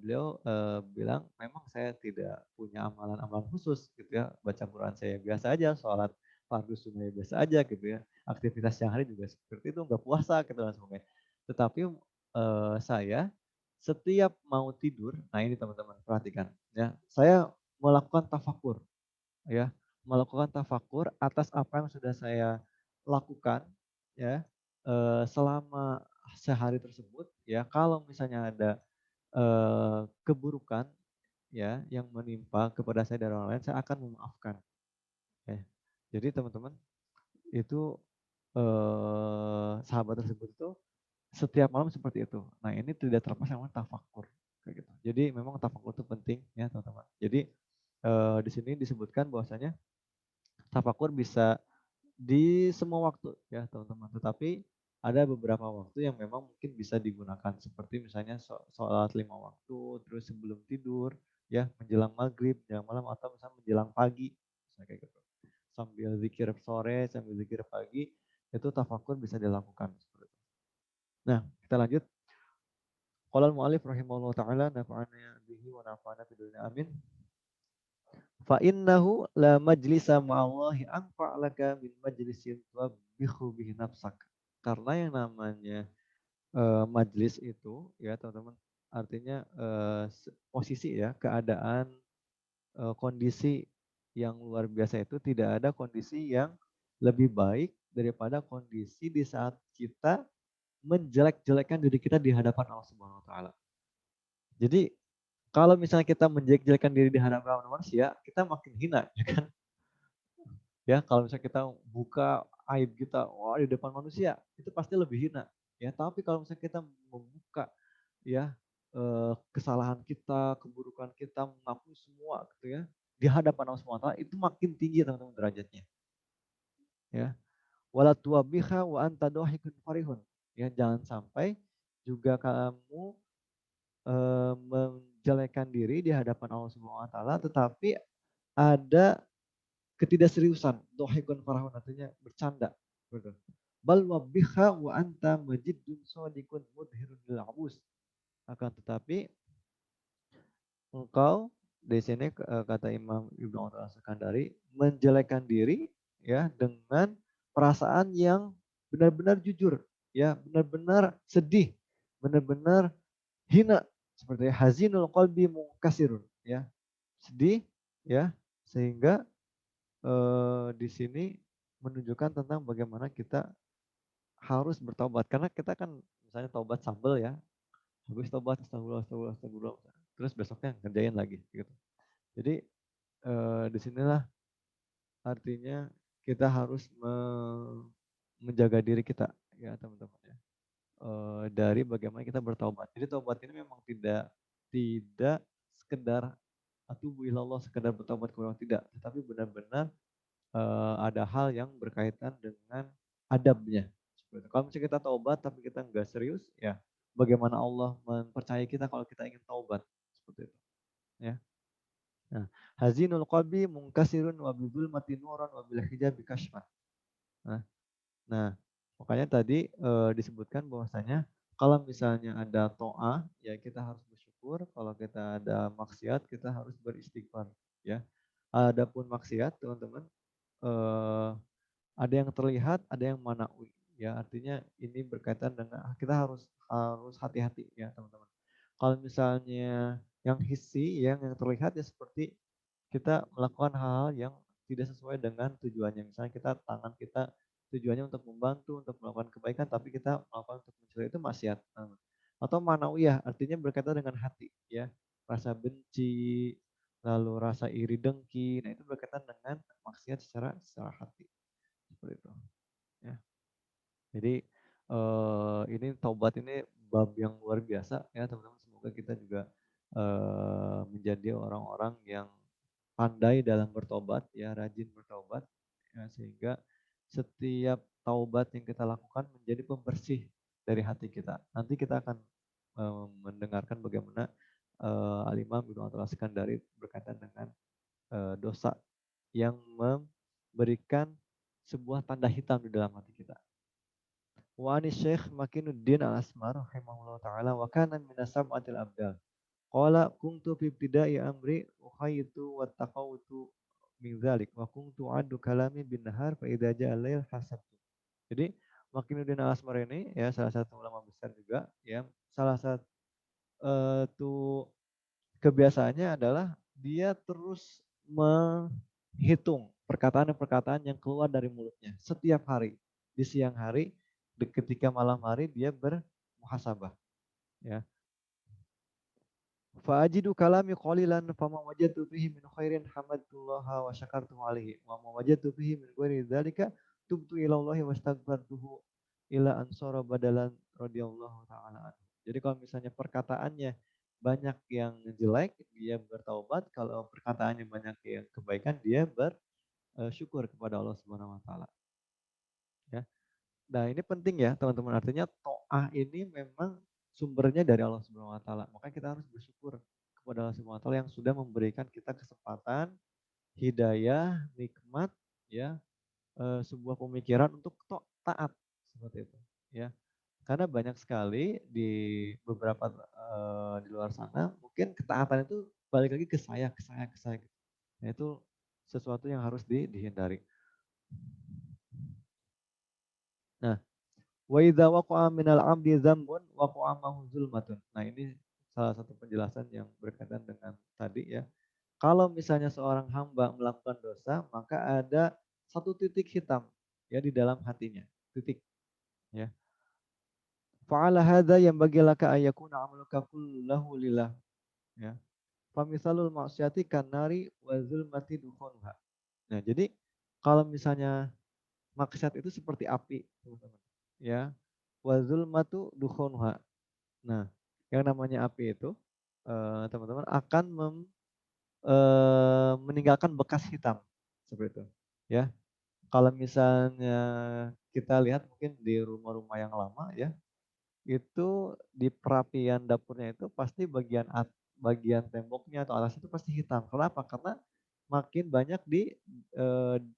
beliau bilang memang saya tidak punya amalan-amalan khusus gitu ya, baca Quran saya biasa aja, sholat fardu sunnah biasa aja gitu ya, aktivitas yang hari juga seperti itu, nggak puasa gitu dan sebagainya. Tetapi saya setiap mau tidur, nah ini teman-teman perhatikan ya, saya melakukan tafakur ya, melakukan tafakur atas apa yang sudah saya lakukan ya selama sehari tersebut ya. Kalau misalnya ada keburukan ya yang menimpa kepada saya dari orang lain, saya akan memaafkan. Ya. Jadi teman-teman itu sahabat tersebut itu setiap malam seperti itu. Nah ini tidak terlepas yang namanya tafakur kayak gitu. Jadi memang tafakur itu penting ya teman-teman. Jadi di sini disebutkan bahwasanya tafakur bisa di semua waktu ya teman-teman. Tetapi ada beberapa waktu yang memang mungkin bisa digunakan seperti misalnya sholat 5 waktu, terus sebelum tidur, ya menjelang maghrib, menjelang malam atau misalnya menjelang pagi, misalnya kayak gitu. Sambil zikir sore, sambil zikir pagi, itu tafakur bisa dilakukan seperti itu. Nah, kita lanjut. Qala al-mu'allif rahimahullah ta'ala nafa'ana bihi wa nafa'ana fid dunya amin. Fa innahu la majlisa ma'allahi anfa' laka min majlisin tuwabbihu bihi nafsak. Karena yang namanya majlis itu ya teman-teman artinya posisi ya, keadaan kondisi yang luar biasa itu tidak ada kondisi yang lebih baik daripada kondisi di saat kita menjelek-jelekan diri kita di hadapan Allah Subhanahu wa taala. Jadi kalau misalnya kita menjelek-jelekan diri di hadapan manusia, kita makin hina ya kan? Ya, kalau misalnya kita buka aib kita, wah di depan manusia, itu pasti lebih hina. Ya, tapi kalau misalnya kita membuka ya kesalahan kita, keburukan kita, mengakui semua gitu ya, di hadapan Allah SWT itu makin tinggi teman-teman derajatnya. Ya, wala tuwabiha wa anta dohikun farihun. Ya, jangan sampai juga kamu menjelekan diri di hadapan Allah SWT, tetapi ada ketidakseriusan, dohikun farahun artinya bercanda. Gitu. Bal wabiha wa anta majidun sodikun mudhirun lil abus. Akan tetapi engkau di sini kata Imam Ibnu Al-Sakandari menjelekkan diri ya dengan perasaan yang benar-benar jujur, ya benar-benar sedih, benar-benar hina seperti hazinul qalbi mungkasirun ya, sedih ya sehingga di sini menunjukkan tentang bagaimana kita harus bertobat karena kita kan misalnya tobat sambel ya, habis tobat astagfirullah astagfirullah astagfirullah terus besoknya ngerjain lagi gitu. Jadi disinilah artinya kita harus menjaga diri kita ya teman-teman ya. Dari bagaimana kita bertobat. Jadi tobat ini memang tidak sekedar atubu ilallah sekedar bertobat kepada Allah, tidak, tetapi benar-benar ada hal yang berkaitan dengan adabnya. Seperti itu. Kalau misalnya kita taubat tapi kita nggak serius, ya bagaimana Allah mempercayai kita kalau kita ingin taubat seperti itu. Ya. Nah, hazinul qalbi mungkasirun wa bidul mati nuran wa bil hijabi kashfan. Nah, nah, makanya tadi disebutkan bahwasanya kalau misalnya ada to'ah, ya kita harus bersyukur. Kalau kita ada maksiat, kita harus beristighfar. Ya, adapun maksiat, teman-teman, eh, ada yang terlihat, ada yang manawi. Ya, artinya ini berkaitan dengan kita harus harus hati-hati ya, teman-teman. Kalau misalnya yang hissi, yang terlihat ya seperti kita melakukan hal-hal yang tidak sesuai dengan tujuannya. Misalnya kita tangan kita tujuannya untuk membantu, untuk melakukan kebaikan, tapi kita melakukan untuk mencuri itu maksiat. Atau manawiyah, artinya berkaitan dengan hati, ya, rasa benci, lalu rasa iri dengki. Nah itu berkaitan dengan maksiat secara hati, seperti itu. Ya. Jadi ini taubat ini bab yang luar biasa ya teman-teman. Semoga kita juga menjadi orang-orang yang pandai dalam bertobat ya, rajin bertobat ya, sehingga setiap taubat yang kita lakukan menjadi pembersih dari hati kita. Nanti kita akan mendengarkan bagaimana Al-Imam Ibnu Athaillah Iskandari berkaitan dengan dosa yang memberikan sebuah tanda hitam di dalam hati kita. Wa ani Syekh Makinuddin Al-Asmar rahimahullah taala wa kana min sab'atil abdal. Qala kuntu fi ibtida'i amri ukhaytu wa taqawtu min dzalik wa kuntu addu kalami bin nahar fa idza ja'a lail hasabtu. Jadi Makinuddin Al-Asmar ini ya salah satu ulama besar juga ya. Salah satu kebiasaannya adalah dia terus menghitung perkataan-perkataan yang keluar dari mulutnya setiap hari. Di siang hari, ketika malam hari dia bermuhasabah. Ya. Fa'ajidu kalami qalilan fama wajadtu fihi min khairin hamadtullaha wa syakartu alaihi wa ma wajadtu fihi min ghairi dzalika tubtu ila Allah wa astaghfartuhu ila ansara badalan radhiyallahu taala anhu. Jadi kalau misalnya perkataannya banyak yang jelek, dia bertaubat. Kalau perkataannya banyak yang kebaikan, dia bersyukur kepada Allah Subhanahu wa taala. Ya. Nah, ini penting ya, teman-teman. Artinya to'ah ini memang sumbernya dari Allah Subhanahu wa taala. Makanya kita harus bersyukur kepada Allah Subhanahu wa taala yang sudah memberikan kita kesempatan, hidayah, nikmat, ya, sebuah pemikiran untuk taat seperti itu, ya. Karena banyak sekali di beberapa di luar sana mungkin ketaatan itu balik lagi ke saya, ke saya, ke saya. Nah, itu sesuatu yang harus dihindari. Nah, wa idza waqa'a minal 'abdi dzambun waqa'a mahu zulmatun. Nah, ini salah satu penjelasan yang berkaitan dengan tadi ya. Kalau misalnya seorang hamba melakukan dosa, maka ada satu titik hitam ya di dalam hatinya. Titik ya. Fa'ala hadza yang bagi laka ayyakuna 'amaluka kullahu lillah ya. Famisalul ma'siyati kanari wa zulmati dukhunha. Nah, jadi kalau misalnya maksiat itu seperti api, teman-teman. Ya. Wa zulmatu dukhunha. Nah, yang namanya api itu teman-teman akan meninggalkan bekas hitam seperti itu. Ya, kalau misalnya kita lihat mungkin di rumah-rumah yang lama ya, itu di perapian dapurnya itu pasti bagian temboknya atau atas itu pasti hitam. Kenapa? Karena makin banyak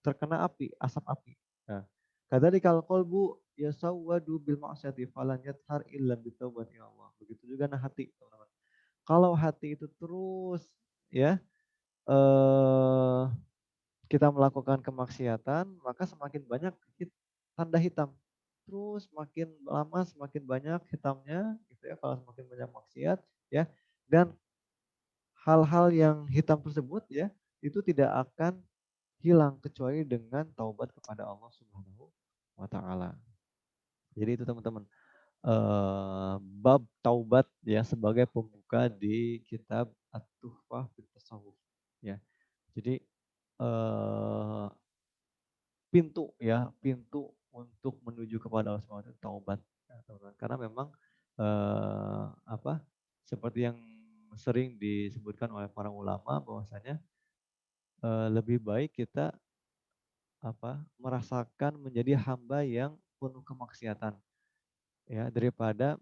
terkena api, asap api. Nah, kadzalikal qalbu yasawwadu bil ma'siyati falan yathar illa bitaubati Allah. Begitu juga nah hati, teman-teman. Kalau hati itu terus ya eh kita melakukan kemaksiatan, maka semakin banyak tanda hitam. Terus makin lama semakin banyak hitamnya gitu ya kalau semakin banyak maksiat ya. Dan hal-hal yang hitam tersebut ya itu tidak akan hilang kecuali dengan taubat kepada Allah Subhanahu wa taala. Jadi itu teman-teman bab taubat ya sebagai pembuka di kitab At-Tuhfah fit Tasawuf ya. Jadi eh pintu ya, pintu untuk menuju kepada Allah Subhanahu wa taala taubat ya, teman-teman. Karena memang apa? Seperti yang sering disebutkan oleh para ulama bahwasanya lebih baik kita merasakan menjadi hamba yang penuh kemaksiatan ya daripada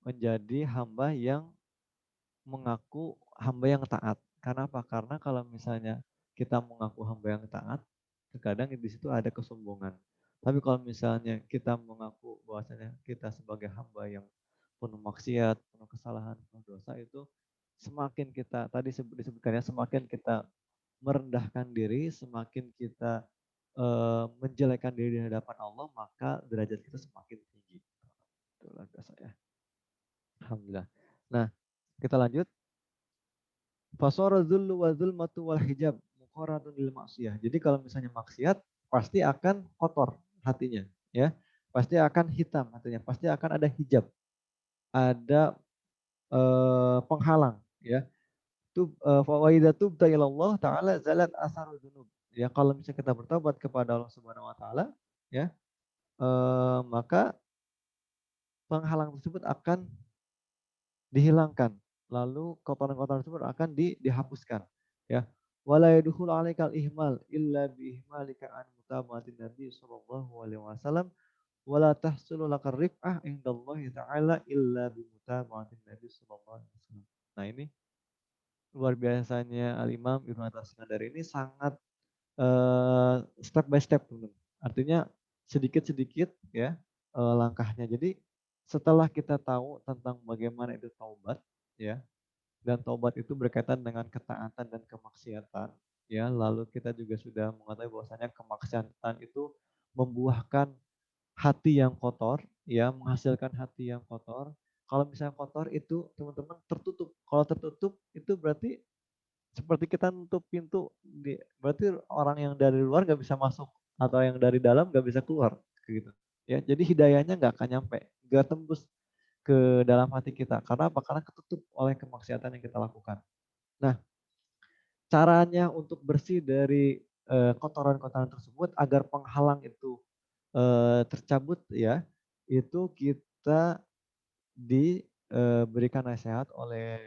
menjadi hamba yang mengaku hamba yang taat. Karena apa? Karena kalau misalnya kita mengaku hamba yang taat, terkadang di situ ada kesombongan. Tapi kalau misalnya kita mengaku bahwasanya kita sebagai hamba yang penuh maksiat, penuh kesalahan, penuh dosa itu semakin kita tadi disebutkannya semakin kita merendahkan diri, semakin kita menjelekkan diri di hadapan Allah, maka derajat kita semakin tinggi. Itulah saya. Alhamdulillah. Nah, kita lanjut. Fasara dzullu wa dzulmatu wal hijab muqarradun lil maksiyah. Jadi kalau misalnya maksiat pasti akan kotor hatinya, ya. Pasti akan hitam hatinya, pasti akan ada hijab, ada penghalang, ya. Wa idza tubta ilallah taala zalat asarul dzunub. Ya kalau misalnya kita bertobat kepada Allah Subhanahu wa taala, ya, maka penghalang tersebut akan dihilangkan. Lalu kotoran-kotoran tersebut akan dihapuskan. Ya. Wala yadkhulu alaikal ihmal illa bi ihmalika an mutaba'atin Nabi sallallahu alaihi wasallam wala tahsulu lakar rif'ah indallahi ta'ala illa bi mutaba'atin Nabi sallallahu alaihi wasallam. Nah, ini luar biasanya Al-Imam Ibnu Iskandar ini sangat step by step, teman-teman. Artinya sedikit-sedikit ya langkahnya. Jadi setelah kita tahu tentang bagaimana itu taubat, ya, dan taubat itu berkaitan dengan ketaatan dan kemaksiatan, ya. Lalu kita juga sudah mengetahui bahwasanya kemaksiatan itu membuahkan hati yang kotor, ya, menghasilkan hati yang kotor. Kalau misalnya kotor itu teman-teman tertutup. Kalau tertutup itu berarti seperti kita nutup pintu, berarti orang yang dari luar nggak bisa masuk atau yang dari dalam nggak bisa keluar, gitu. Ya, jadi hidayahnya nggak akan nyampe, nggak tembus ke dalam hati kita. Karena apa? Karena ketutup oleh kemaksiatan yang kita lakukan. Nah, caranya untuk bersih dari kotoran-kotoran tersebut agar penghalang itu tercabut, ya, itu kita diberikan nasihat oleh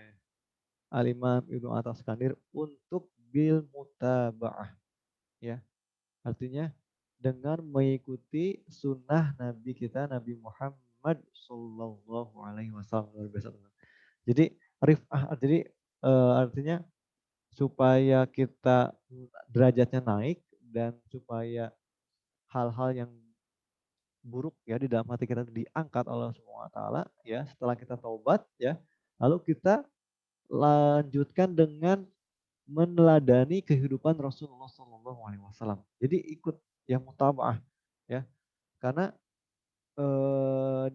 Al-Imam Ibnu Atas-Kandir untuk bil mutaba'ah, ya. Artinya dengan mengikuti sunnah Nabi kita Nabi Muhammad Sallallahu Alaihi Wasallam. Luar biasa, teman. Jadi jadi artinya supaya kita derajatnya naik dan supaya hal-hal yang buruk ya di dalam hati kita diangkat oleh Allah Subhanahu wa taala, ya, setelah kita taubat, ya. Lalu kita lanjutkan dengan meneladani kehidupan Rasulullah Shallallahu Alaihi Wasallam. Jadi ikut yang mutabaah, ya, karena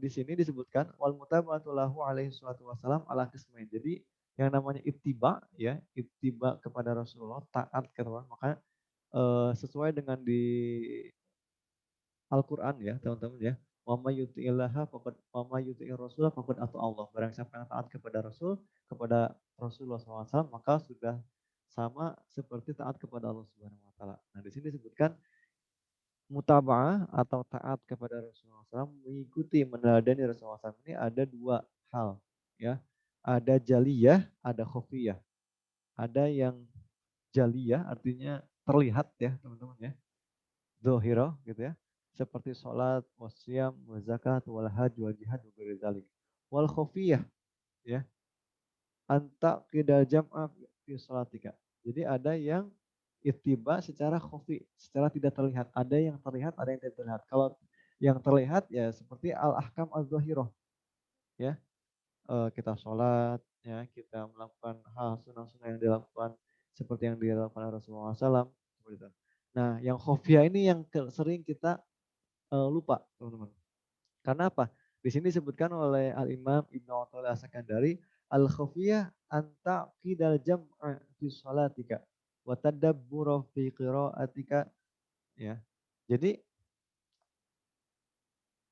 di sini disebutkan wal mutaba'atu lahu alaihi salatu wasallam ala qismain. Jadi yang namanya ittiba, ya, ittiba kepada Rasulullah, taat kepada, maka sesuai dengan di Al-Qur'an, ya, teman-teman, ya. Wa may yuti'illaha faqad wa may yuti'ir rasul faqad ata Allah. Barang siapa yang taat kepada Rasul, kepada Rasulullah SAW, maka sudah sama seperti taat kepada Allah Subhanahu wa taala. Nah, di sini disebutkan mutaba'ah atau taat kepada Rasulullah SAW, mengikuti meneladani Rasulullah SAW ini ada dua hal, ya. Ada jaliyah, ada khofiyah. Ada yang jaliyah artinya terlihat, ya, teman-teman, ya. Zohiro gitu, ya. Seperti sholat, wasyam, wazakat, wal hajj, wal jihad, wa dzalik. Wal khofiyah, ya. Anta qidal jam'a fi sholatika. Jadi ada yang ittiba secara khufi, secara tidak terlihat. Ada yang terlihat, ada yang tidak terlihat. Kalau yang terlihat ya seperti al-ahkam az-zahirah, ya. Kita sholat, ya, kita melakukan hal sunnah-sunnah yang dilakukan seperti yang dilakukan Rasulullah SAW, seperti itu. Nah, yang khofiyah ini yang sering kita lupa, teman-teman. Karena apa? Di sini disebutkan oleh Al-Imam Ibnu Athaillah As-Sakandari, al-khafiyah anta qidal jam'a fi shalatika wa tadabbura fi qira'atika, ya. Jadi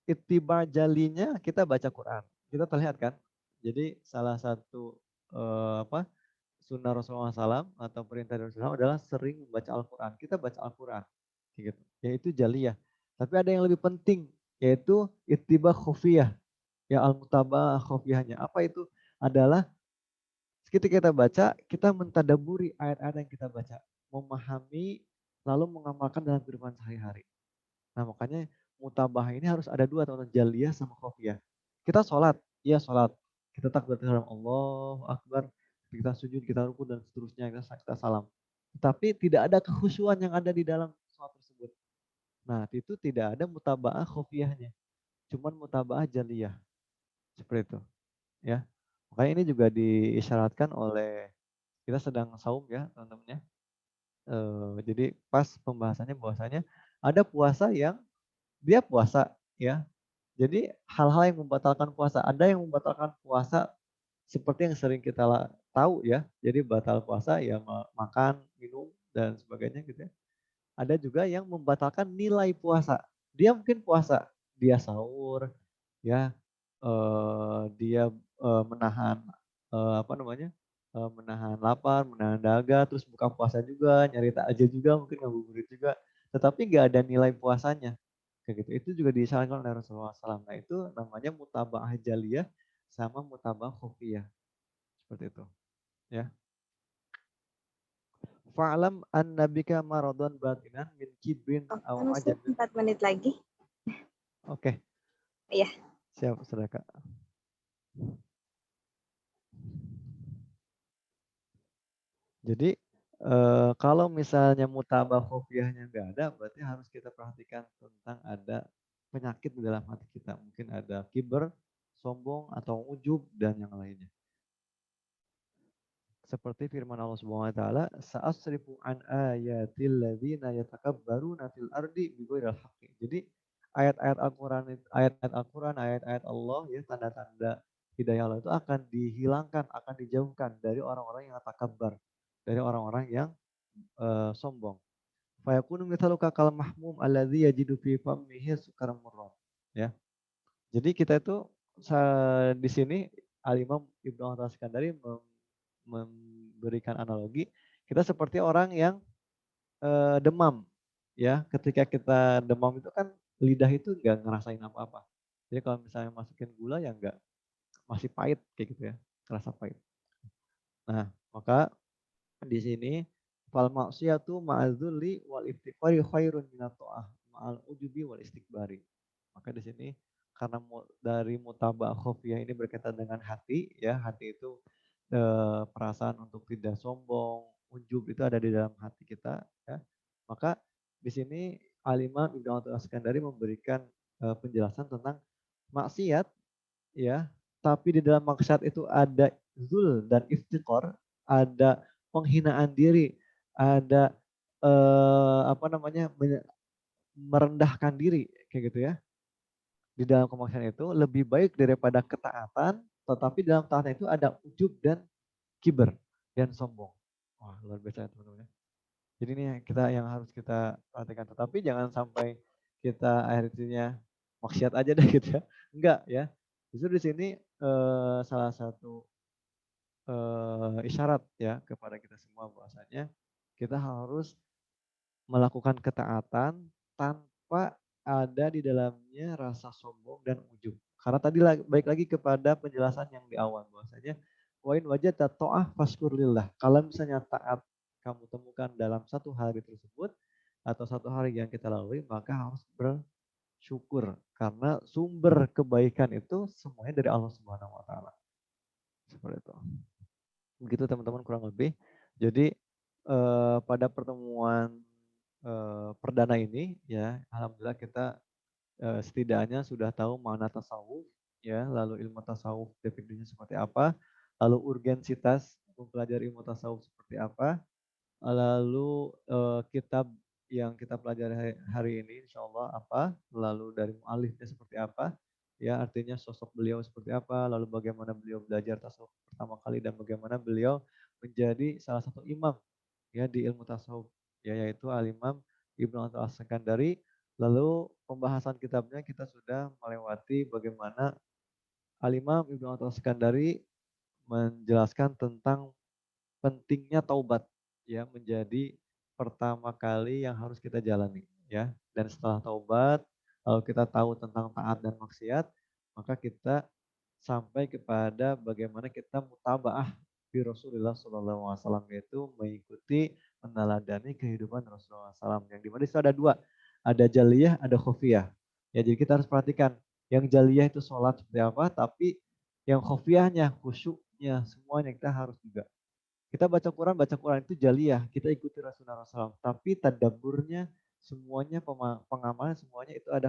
ittiba jalinya kita baca Quran. Kita terlihat kan? Jadi salah satu sunnah Rasulullah SAW atau perintah dari Rasulullah adalah sering membaca Al-Quran. Kita baca Al-Quran, gitu. Yaitu jaliyah. Tapi ada yang lebih penting, yaitu ittiba khufiyah. Ya, al-mutaba'ah khufiyahnya. Apa itu? Adalah Ketika kita baca, kita mentadaburi ayat-ayat yang kita baca, memahami lalu mengamalkan dalam kehidupan sehari-hari. Nah, makanya mutabah ini harus ada dua, teman-teman, jaliyah sama khofiyah. Kita sholat, iya sholat. Kita takbiratul Allahu Akbar, kita sujud, kita ruku dan seterusnya, kita salam. Tapi tidak ada kekhusyuan yang ada di dalam sholat tersebut. Nah, itu tidak ada mutaba'ah khofiyahnya. Cuman mutaba'ah jaliyah. Seperti itu. Ya. Makanya ini juga diisyaratkan oleh kita sedang saum ya, teman-teman ya. Jadi pas pembahasannya bahwasanya ada puasa yang dia puasa ya. Jadi hal-hal yang membatalkan puasa, ada yang membatalkan puasa seperti yang sering kita tahu ya. Jadi batal puasa ya makan, minum dan sebagainya gitu ya. Ada juga yang membatalkan nilai puasa. Dia mungkin puasa, dia sahur, ya, dia menahan apa namanya, menahan lapar, menahan dahaga, terus buka puasa juga, nyari takjil juga, mungkin ngabuburit juga, tetapi nggak ada nilai puasanya, kayak gitu. Itu juga disarankan oleh Rasulullah SAW. Nah itu namanya mutaba'ah jaliyah sama mutaba'ah khufiyah, seperti itu, ya. Fa'lam an nabika maradon batinan min kibrin aw Oke, Ustaz, ajabin. 4 menit lagi. Oke, Iya. siap saudara Kak. Jadi kalau misalnya mutabah khofiyahnya nggak ada, berarti harus kita perhatikan tentang ada penyakit di dalam hati kita. Mungkin ada kiber, sombong, atau ujub, dan yang lainnya. Seperti firman Allah Subhanahu wa taala, "Sa'asrifu an ayatil ladzina yatakabbaruna fil ardi bighairil haqqi." Jadi ayat-ayat Al-Qur'an ayat-ayat Al-Qur'an, ayat-ayat Allah ya, tanda-tanda hidayah Allah itu akan dihilangkan, akan dijauhkan dari orang-orang yang takabbar, dari orang-orang yang sombong. Fayakunu mithaluka kal mahmum alladzi yajidu fi fammihi sukaran murran. Ya. Jadi kita itu di sini Al-Imam Ibnu Al-Iskandari memberikan analogi, kita seperti orang yang demam. Ya, ketika kita demam itu kan lidah itu nggak ngerasain apa-apa. Jadi kalau misalnya masukin gula ya nggak, masih pahit kayak gitu ya, kerasa pahit. Nah, maka di sini fal maksiyatu ma'adzulli wal iftiqari khairun minat ta'ah ma'al ujubi wal istikbari. Maka di sini karena dari mutabah khofiyah ini berkaitan dengan hati ya, hati itu perasaan untuk tidak sombong, ujub itu ada di dalam hati kita ya. Maka di sini Al-Imam Ibnu Al-Iskandari memberikan penjelasan tentang maksiat ya, tapi di dalam maksiat itu ada zul dan iftikor, ada penghinaan diri, ada apa namanya, merendahkan diri kayak gitu ya. Di dalam kemaksiatan itu lebih baik daripada ketaatan, tetapi dalam taatan itu ada ujub dan kiber dan sombong. Wah, luar biasa ya teman-teman. Jadi ini kita yang harus kita perhatikan. Tetapi jangan sampai kita akhirnya maksiat aja deh gitu ya. Enggak ya. Justru di sini salah satu isyarat ya kepada kita semua bahwasanya kita harus melakukan ketaatan tanpa ada di dalamnya rasa sombong dan ujub. Karena tadi baik lagi kepada penjelasan yang di awal bahwasanya wain wajah ta'ah faskurlillah. Kalau misalnya taat kamu temukan dalam satu hari tersebut atau satu hari yang kita lalui, maka harus bersyukur karena sumber kebaikan itu semuanya dari Allah Subhanahu wa taala. Seperti itu. Begitu teman-teman kurang lebih. Jadi pada pertemuan perdana ini ya, alhamdulillah kita setidaknya sudah tahu makna tasawuf ya, lalu ilmu tasawuf definisinya seperti apa, lalu urgensitas mempelajari ilmu tasawuf seperti apa, lalu kitab yang kita pelajari hari ini insya Allah apa, lalu dari mu'alifnya seperti apa, ya artinya sosok beliau seperti apa, lalu bagaimana beliau belajar tasawuf pertama kali dan bagaimana beliau menjadi salah satu imam ya di ilmu tasawuf ya, yaitu Al-Imam Ibnu Al-Sakandari. Lalu pembahasan kitabnya kita sudah melewati bagaimana Al-Imam Ibnu Al-Sakandari menjelaskan tentang pentingnya taubat ya, menjadi pertama kali yang harus kita jalani ya. Dan setelah taubat, lalu kita tahu tentang taat dan maksiat, maka kita sampai kepada bagaimana kita mutabaah di Rasulullah SAW, yaitu mengikuti meneladani kehidupan Rasulullah SAW. Yang dimana itu ada dua, ada jaliyah, ada khofiyah. Ya, jadi kita harus perhatikan yang jaliyah itu sholat seperti apa, tapi yang khofiyahnya, khusyuknya, semuanya kita harus juga. Kita baca Quran itu jaliyah, kita ikuti Rasulullah SAW. Tapi tadabburnya, semuanya pengamalan semuanya itu ada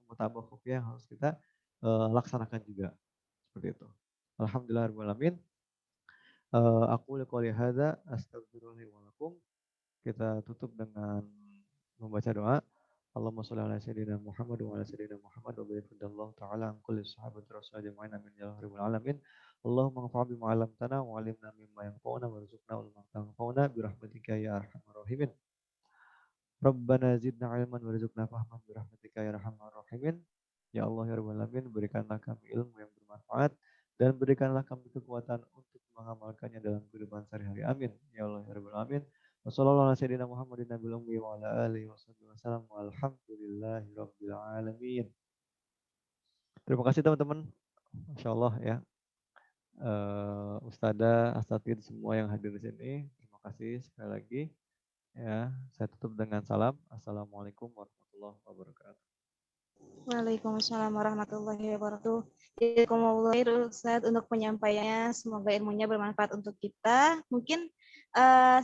mutabah khufiyah yang harus kita laksanakan juga. Seperti itu. Alhamdulillahirrahmanirrahim. Aku qouli hadza astagfirullahi wa lakum. Kita tutup dengan membaca doa. Allahumma sholli ala sayyidina Muhammad wa ala sayyidina Muhammad wa barik radallahu ta'ala an kulli sahabati rasul jama'in amin ya rabbal alamin. Allahumma anfa' bima 'allamtana wa 'allimna mimma yanfa'una warzuqna ilman tanfa'una bi rahmatika ya arhamar rahimin. Rabbana zidna 'ilman warzuqna fahman bi rahmatika ya arhamar rahimin. Ya Allah ya rabbal alamin, berikanlah kami ilmu yang bermanfaat dan berikanlah kami kekuatan untuk mengamalkannya dalam kehidupan sehari-hari. Amin. Ya Allah ya rabbal alamin. Wassallallahu ala sayyidina Muhammadin nabiyil ummi wa ala alihi wasallam. Walhamdulillahi rabbil alamin. Terima kasih teman-teman. Masya Allah ya. Ustadzah, asatidz semua yang hadir di sini. Terima kasih sekali lagi. Ya, saya tutup dengan salam. Assalamualaikum warahmatullahi wabarakatuh. Waalaikumsalam warahmatullahi wabarakatuh. Jazakumullah Ustaz untuk penyampaiannya. Semoga ilmunya bermanfaat untuk kita. Mungkin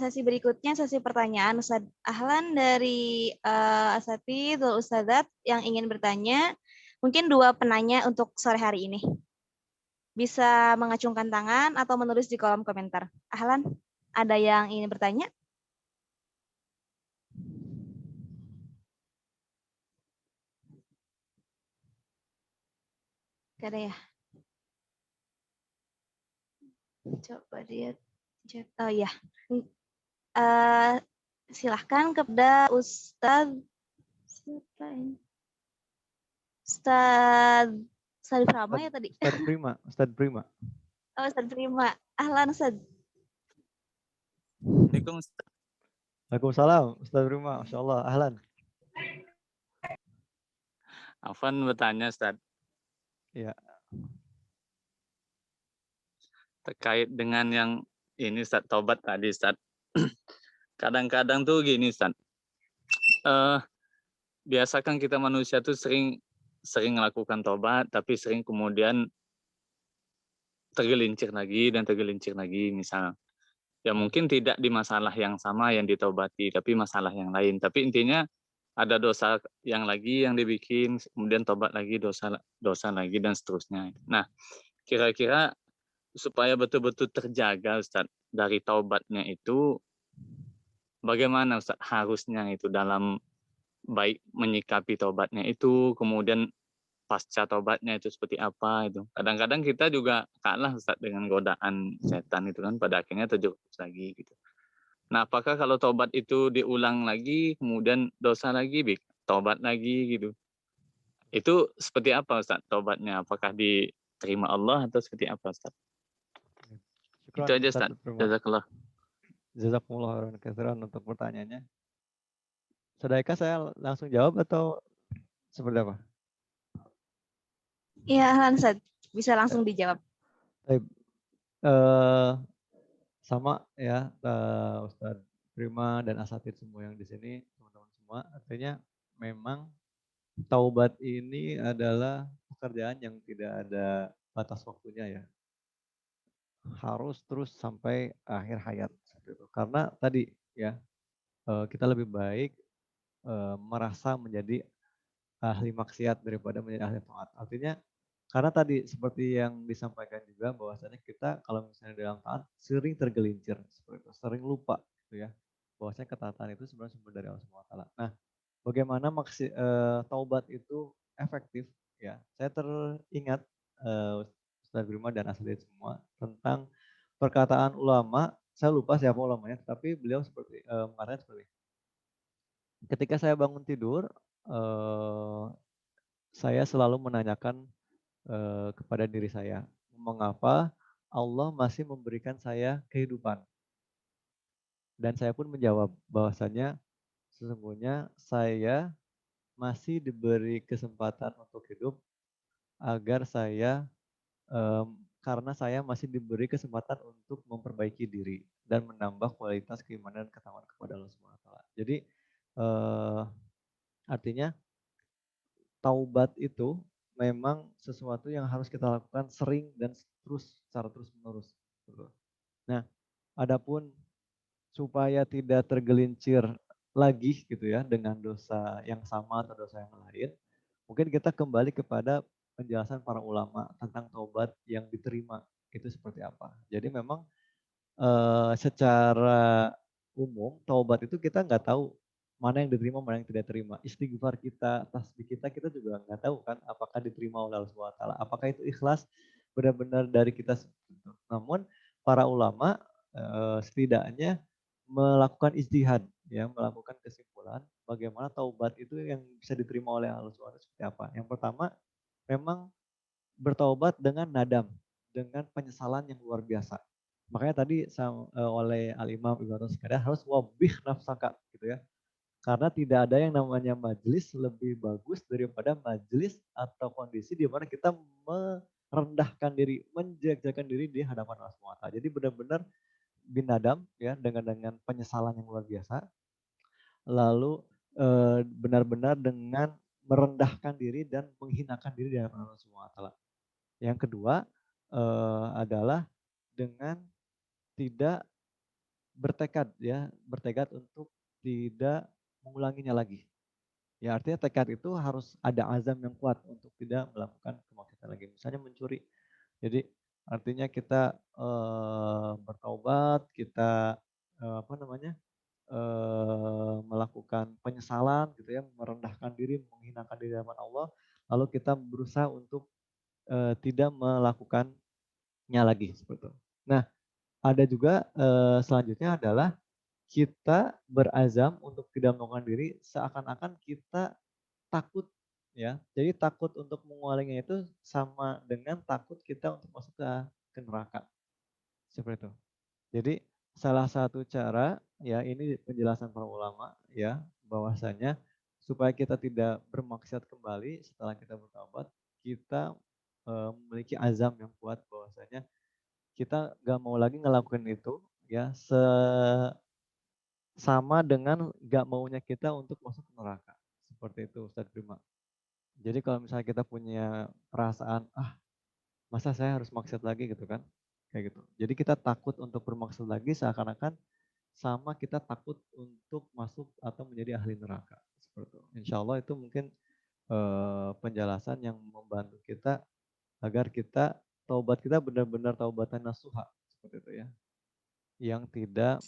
sesi berikutnya sesi pertanyaan Ustaz Ahlan dari Asatidz Ustadzat yang ingin bertanya. Mungkin dua penanya untuk sore hari ini. Bisa mengacungkan tangan atau menulis di kolom komentar. Ahlan, ada yang ingin bertanya? Gak ada ya? Coba dia chat. Oh ya. Silahkan kepada Ustadz Prima ya tadi. Ustadz Prima. Oh, Ustadz Prima. Ahlan Ustadz. Waalaikumsalam, Ustadz Prima. Masya Allah, ahlan. Afwan bertanya, Ustaz. Iya. Terkait dengan yang ini, Ustaz, taubat tadi, Ustaz. Kadang-kadang tuh gini, Ustaz. Biasa kan kita manusia tuh sering melakukan taubat, tapi sering kemudian tergelincir lagi, misal. Ya mungkin tidak di masalah yang sama yang ditaubati, tapi masalah yang lain. Tapi intinya ada dosa yang lagi yang dibikin, kemudian tobat lagi, dosa lagi, dan seterusnya. Nah, kira-kira supaya betul-betul terjaga, Ustaz, dari taubatnya itu, bagaimana Ustaz harusnya itu dalam baik menyikapi taubatnya itu, kemudian pasca taubatnya itu seperti apa itu. Kadang-kadang kita juga kalah Ustaz dengan godaan setan itu kan, pada akhirnya terjerumus lagi gitu. Nah, apakah kalau taubat itu diulang lagi, kemudian dosa lagi, taubat lagi gitu. Itu seperti apa Ustaz taubatnya? Apakah diterima Allah atau seperti apa Ustaz? Syukran, Itu aja Ustaz. Jazakallah. Jazakumullah khairan untuk pertanyaannya. Saudara saya langsung jawab atau seperti apa? Iya, Ahlan Ustadz. Bisa langsung dijawab. Sama ya, Ustadz Prima dan asatidz semua yang di sini, teman-teman semua. Artinya memang taubat ini adalah pekerjaan yang tidak ada batas waktunya ya. Harus terus sampai akhir hayat. Karena tadi ya, kita lebih baik merasa menjadi ahli maksiat daripada menjadi ahli taat. Artinya karena tadi seperti yang disampaikan juga bahwasanya kita kalau misalnya dalam taat sering tergelincir seperti itu, sering lupa gitu ya. Bahwasanya ketaatan itu sebenarnya sumber dari Allah SWT. Nah, bagaimana taubat itu efektif ya. Saya teringat Ustaz Bima dan asatidz semua tentang perkataan ulama, saya lupa siapa ulamanya, tapi beliau seperti mengatakan seperti ini. Ketika saya bangun tidur, saya selalu menanyakan kepada diri saya, mengapa Allah masih memberikan saya kehidupan? Dan saya pun menjawab bahwasanya sesungguhnya saya masih diberi kesempatan untuk hidup agar saya karena saya masih diberi kesempatan untuk memperbaiki diri dan menambah kualitas keimanan dan ketakwaan kepada Allah Subhanahu wa taala. Jadi artinya taubat itu memang sesuatu yang harus kita lakukan sering dan secara terus-menerus. Gitu. Nah, adapun supaya tidak tergelincir lagi gitu ya dengan dosa yang sama atau dosa yang lain, mungkin kita kembali kepada penjelasan para ulama tentang taubat yang diterima itu seperti apa. Jadi memang secara umum taubat itu kita nggak tahu mana yang diterima, mana yang tidak terima. Istighfar kita, tasbih kita juga nggak tahu kan apakah diterima oleh Allah Subhanahu wa taala. Apakah itu ikhlas benar-benar dari kita. Namun para ulama setidaknya melakukan ijtihad ya, melakukan kesimpulan bagaimana taubat itu yang bisa diterima oleh Allah Subhanahu wa taala seperti apa. Yang pertama, memang bertaubat dengan nadam, dengan penyesalan yang luar biasa. Makanya tadi oleh Al-Imam Ibnu Athas harus wabih nafsaka gitu ya. Karena tidak ada yang namanya majelis lebih bagus daripada majelis atau kondisi di mana kita merendahkan diri, menjajakan diri di hadapan Allah SWT. Jadi benar-benar binadam ya dengan penyesalan yang luar biasa. Lalu benar-benar dengan merendahkan diri dan menghinakan diri di hadapan Allah SWT. Yang kedua adalah dengan tidak bertekad untuk tidak mengulanginya lagi. Ya artinya tekad itu harus ada azam yang kuat untuk tidak melakukan kemaksiatan lagi. Misalnya mencuri. Jadi artinya kita bertaubat, kita melakukan penyesalan gitu ya, merendahkan diri, menghinakan diri di hadapan Allah, lalu kita berusaha untuk tidak melakukannya lagi seperti itu. Nah, ada juga selanjutnya adalah kita berazam untuk tidak melakukan diri seakan-akan kita takut ya. Jadi takut untuk mengulanginya itu sama dengan takut kita untuk masuk ke neraka. Seperti itu. Jadi salah satu cara ya ini penjelasan para ulama ya bahwasanya supaya kita tidak bermaksiat kembali setelah kita bertaubat, kita memiliki azam yang kuat bahwasanya kita gak mau lagi ngelakuin itu ya sama dengan gak maunya kita untuk masuk ke neraka. Seperti itu Ustadz Bima. Jadi kalau misalnya kita punya perasaan, masa saya harus maksiat lagi gitu kan. Kayak gitu. Jadi kita takut untuk bermaksud lagi seakan-akan sama kita takut untuk masuk atau menjadi ahli neraka. Seperti itu. Insya Allah itu mungkin penjelasan yang membantu kita agar taubat kita benar-benar taubatan nasuha. Seperti itu ya. Yang tidak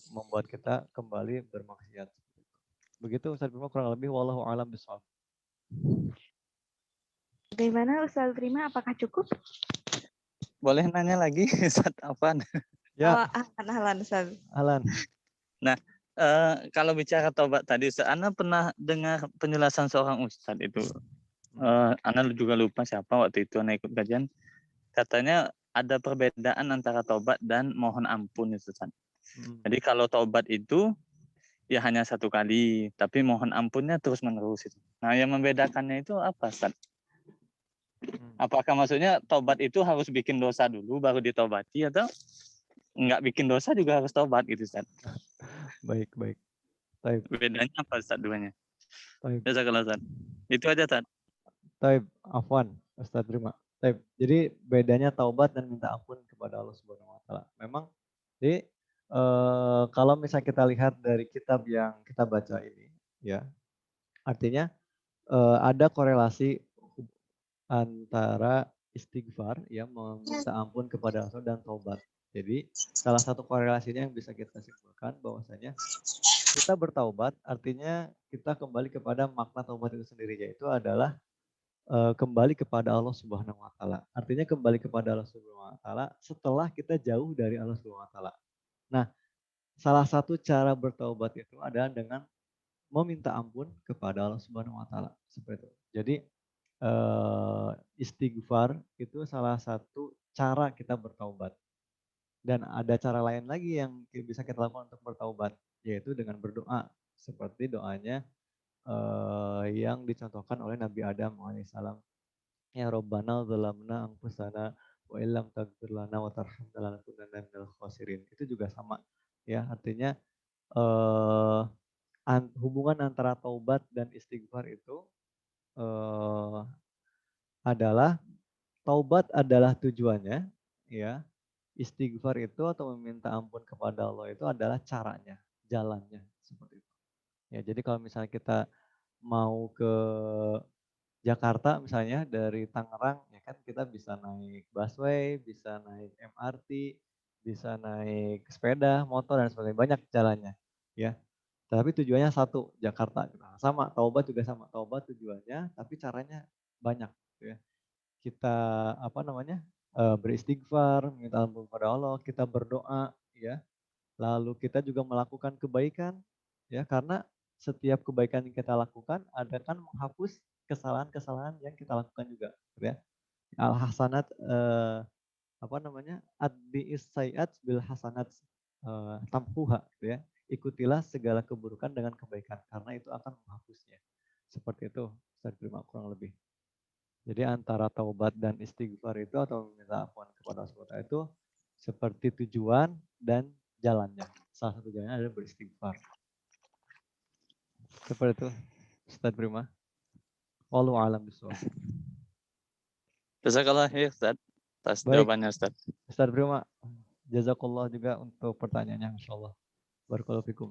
membuat kita kembali bermaksiat. Begitu Ustaz Bima kurang lebih wallahu alam bishawab. Bagaimana Ustaz Prima? Apakah cukup? Boleh nanya lagi Ustaz Afan? Ya. Ahlan Ustaz. Ahlan. Nah, kalau bicara taubat tadi, Ustaz, Ana pernah dengar penjelasan seorang Ustaz itu. Ana juga lupa siapa waktu itu Ana ikut kajian. Katanya ada perbedaan antara taubat dan mohon ampun itu, Ustaz. Jadi kalau taubat itu ya hanya satu kali, tapi mohon ampunnya terus-menerus itu. Nah, yang membedakannya itu apa, Ustaz? Apakah maksudnya taubat itu harus bikin dosa dulu baru ditaubati atau enggak bikin dosa juga harus taubat gitu, Ustaz? Baik. Taib. Bedanya apa, Ustaz, duanya? Taib. Jazakallah, Ustaz. Itu aja, Ustaz. Taib, afwan, Ustaz terima. Taib. Jadi bedanya taubat dan minta ampun kepada Allah Subhanahu wa taala. Memang jadi kalau misalnya kita lihat dari kitab yang kita baca ini ya, artinya ada korelasi antara istighfar ya meminta ampun kepada Allah dan taubat. Jadi salah satu korelasinya yang bisa kita simpulkan bahwasanya kita bertaubat artinya kita kembali kepada makna taubat itu sendiri, yaitu adalah kembali kepada Allah Subhanahu wa taala. Artinya kembali kepada Allah Subhanahu wa taala setelah kita jauh dari Allah Subhanahu wa taala. Nah, salah satu cara bertaubat itu adalah dengan meminta ampun kepada Allah Subhanahu wa taala. Seperti itu. Jadi istighfar itu salah satu cara kita bertaubat. Dan ada cara lain lagi yang bisa kita lakukan untuk bertaubat, yaitu dengan berdoa. Seperti doanya yang dicontohkan oleh Nabi Adam alaihissalam. Ya Rabbana zalamna anfusana wa illam taghfir lana wa tarhamna lanakunanna minal khasirin. Itu juga sama ya, artinya hubungan antara taubat dan istighfar itu adalah taubat adalah tujuannya ya. Istighfar itu atau meminta ampun kepada Allah itu adalah caranya, jalannya seperti itu. Ya, jadi kalau misalnya kita mau ke Jakarta misalnya dari Tangerang ya kan kita bisa naik busway, bisa naik MRT, bisa naik sepeda, motor dan sebagainya, banyak jalannya ya. Tapi tujuannya satu, Jakarta. Sama, taubat juga sama. Taubat tujuannya, tapi caranya banyak gitu ya. Kita apa namanya? Beristighfar, minta ampun kepada Allah, kita berdoa ya. Lalu kita juga melakukan kebaikan ya, karena setiap kebaikan yang kita lakukan ada kan menghapus kesalahan-kesalahan yang kita lakukan juga gitu ya. Al hasanat apa namanya? Adbi'is sayiat bil hasanat tampuha gitu ya. Ikutilah segala keburukan dengan kebaikan karena itu akan menghapusnya. Seperti itu, Ustaz Prima kurang lebih. Jadi antara taubat dan istighfar itu atau meminta ampun kepada Allah itu seperti tujuan dan jalannya. Salah satu jalannya adalah beristighfar. Seperti itu, Ustaz Prima. Wallahu a'lam bishawab. Jazakallah khair, Ustaz. Atas Baik, jawabannya, Ustaz. Ustaz Prima. Jazakallah juga untuk pertanyaannya, insyaallah. Barakallahu fikum.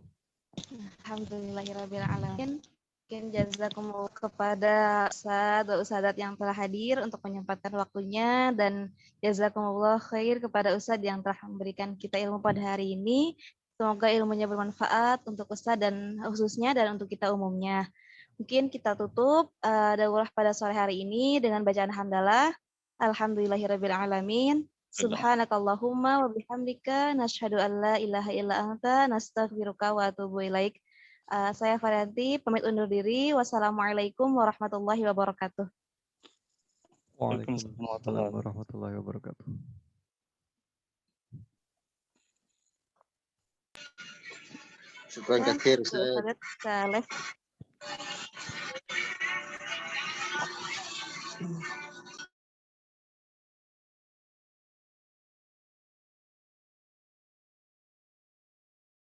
Alhamdulillahirrabbilalamin. Mungkin jazakumullah kepada Ustadz dan Ustadzat yang telah hadir untuk menyempatkan waktunya, dan jazakumullah khair kepada Ustadz yang telah memberikan kita ilmu pada hari ini. Semoga ilmunya bermanfaat untuk Ustadz dan khususnya dan untuk kita umumnya. Mungkin kita tutup daurah pada sore hari ini dengan bacaan hamdalah. Alhamdulillahirrabbilalamin. Subhanakallahumma wa bihamdika nasyhadu an la ilaha illa anta nastaghfiruka wa atubu ilaik. Saya Varianti pamit undur diri. Wassalamualaikum warahmatullahi wabarakatuh. Waalaikumsalam warahmatullahi wabarakatuh. Syukran katsir, Ustaz. Ustaz.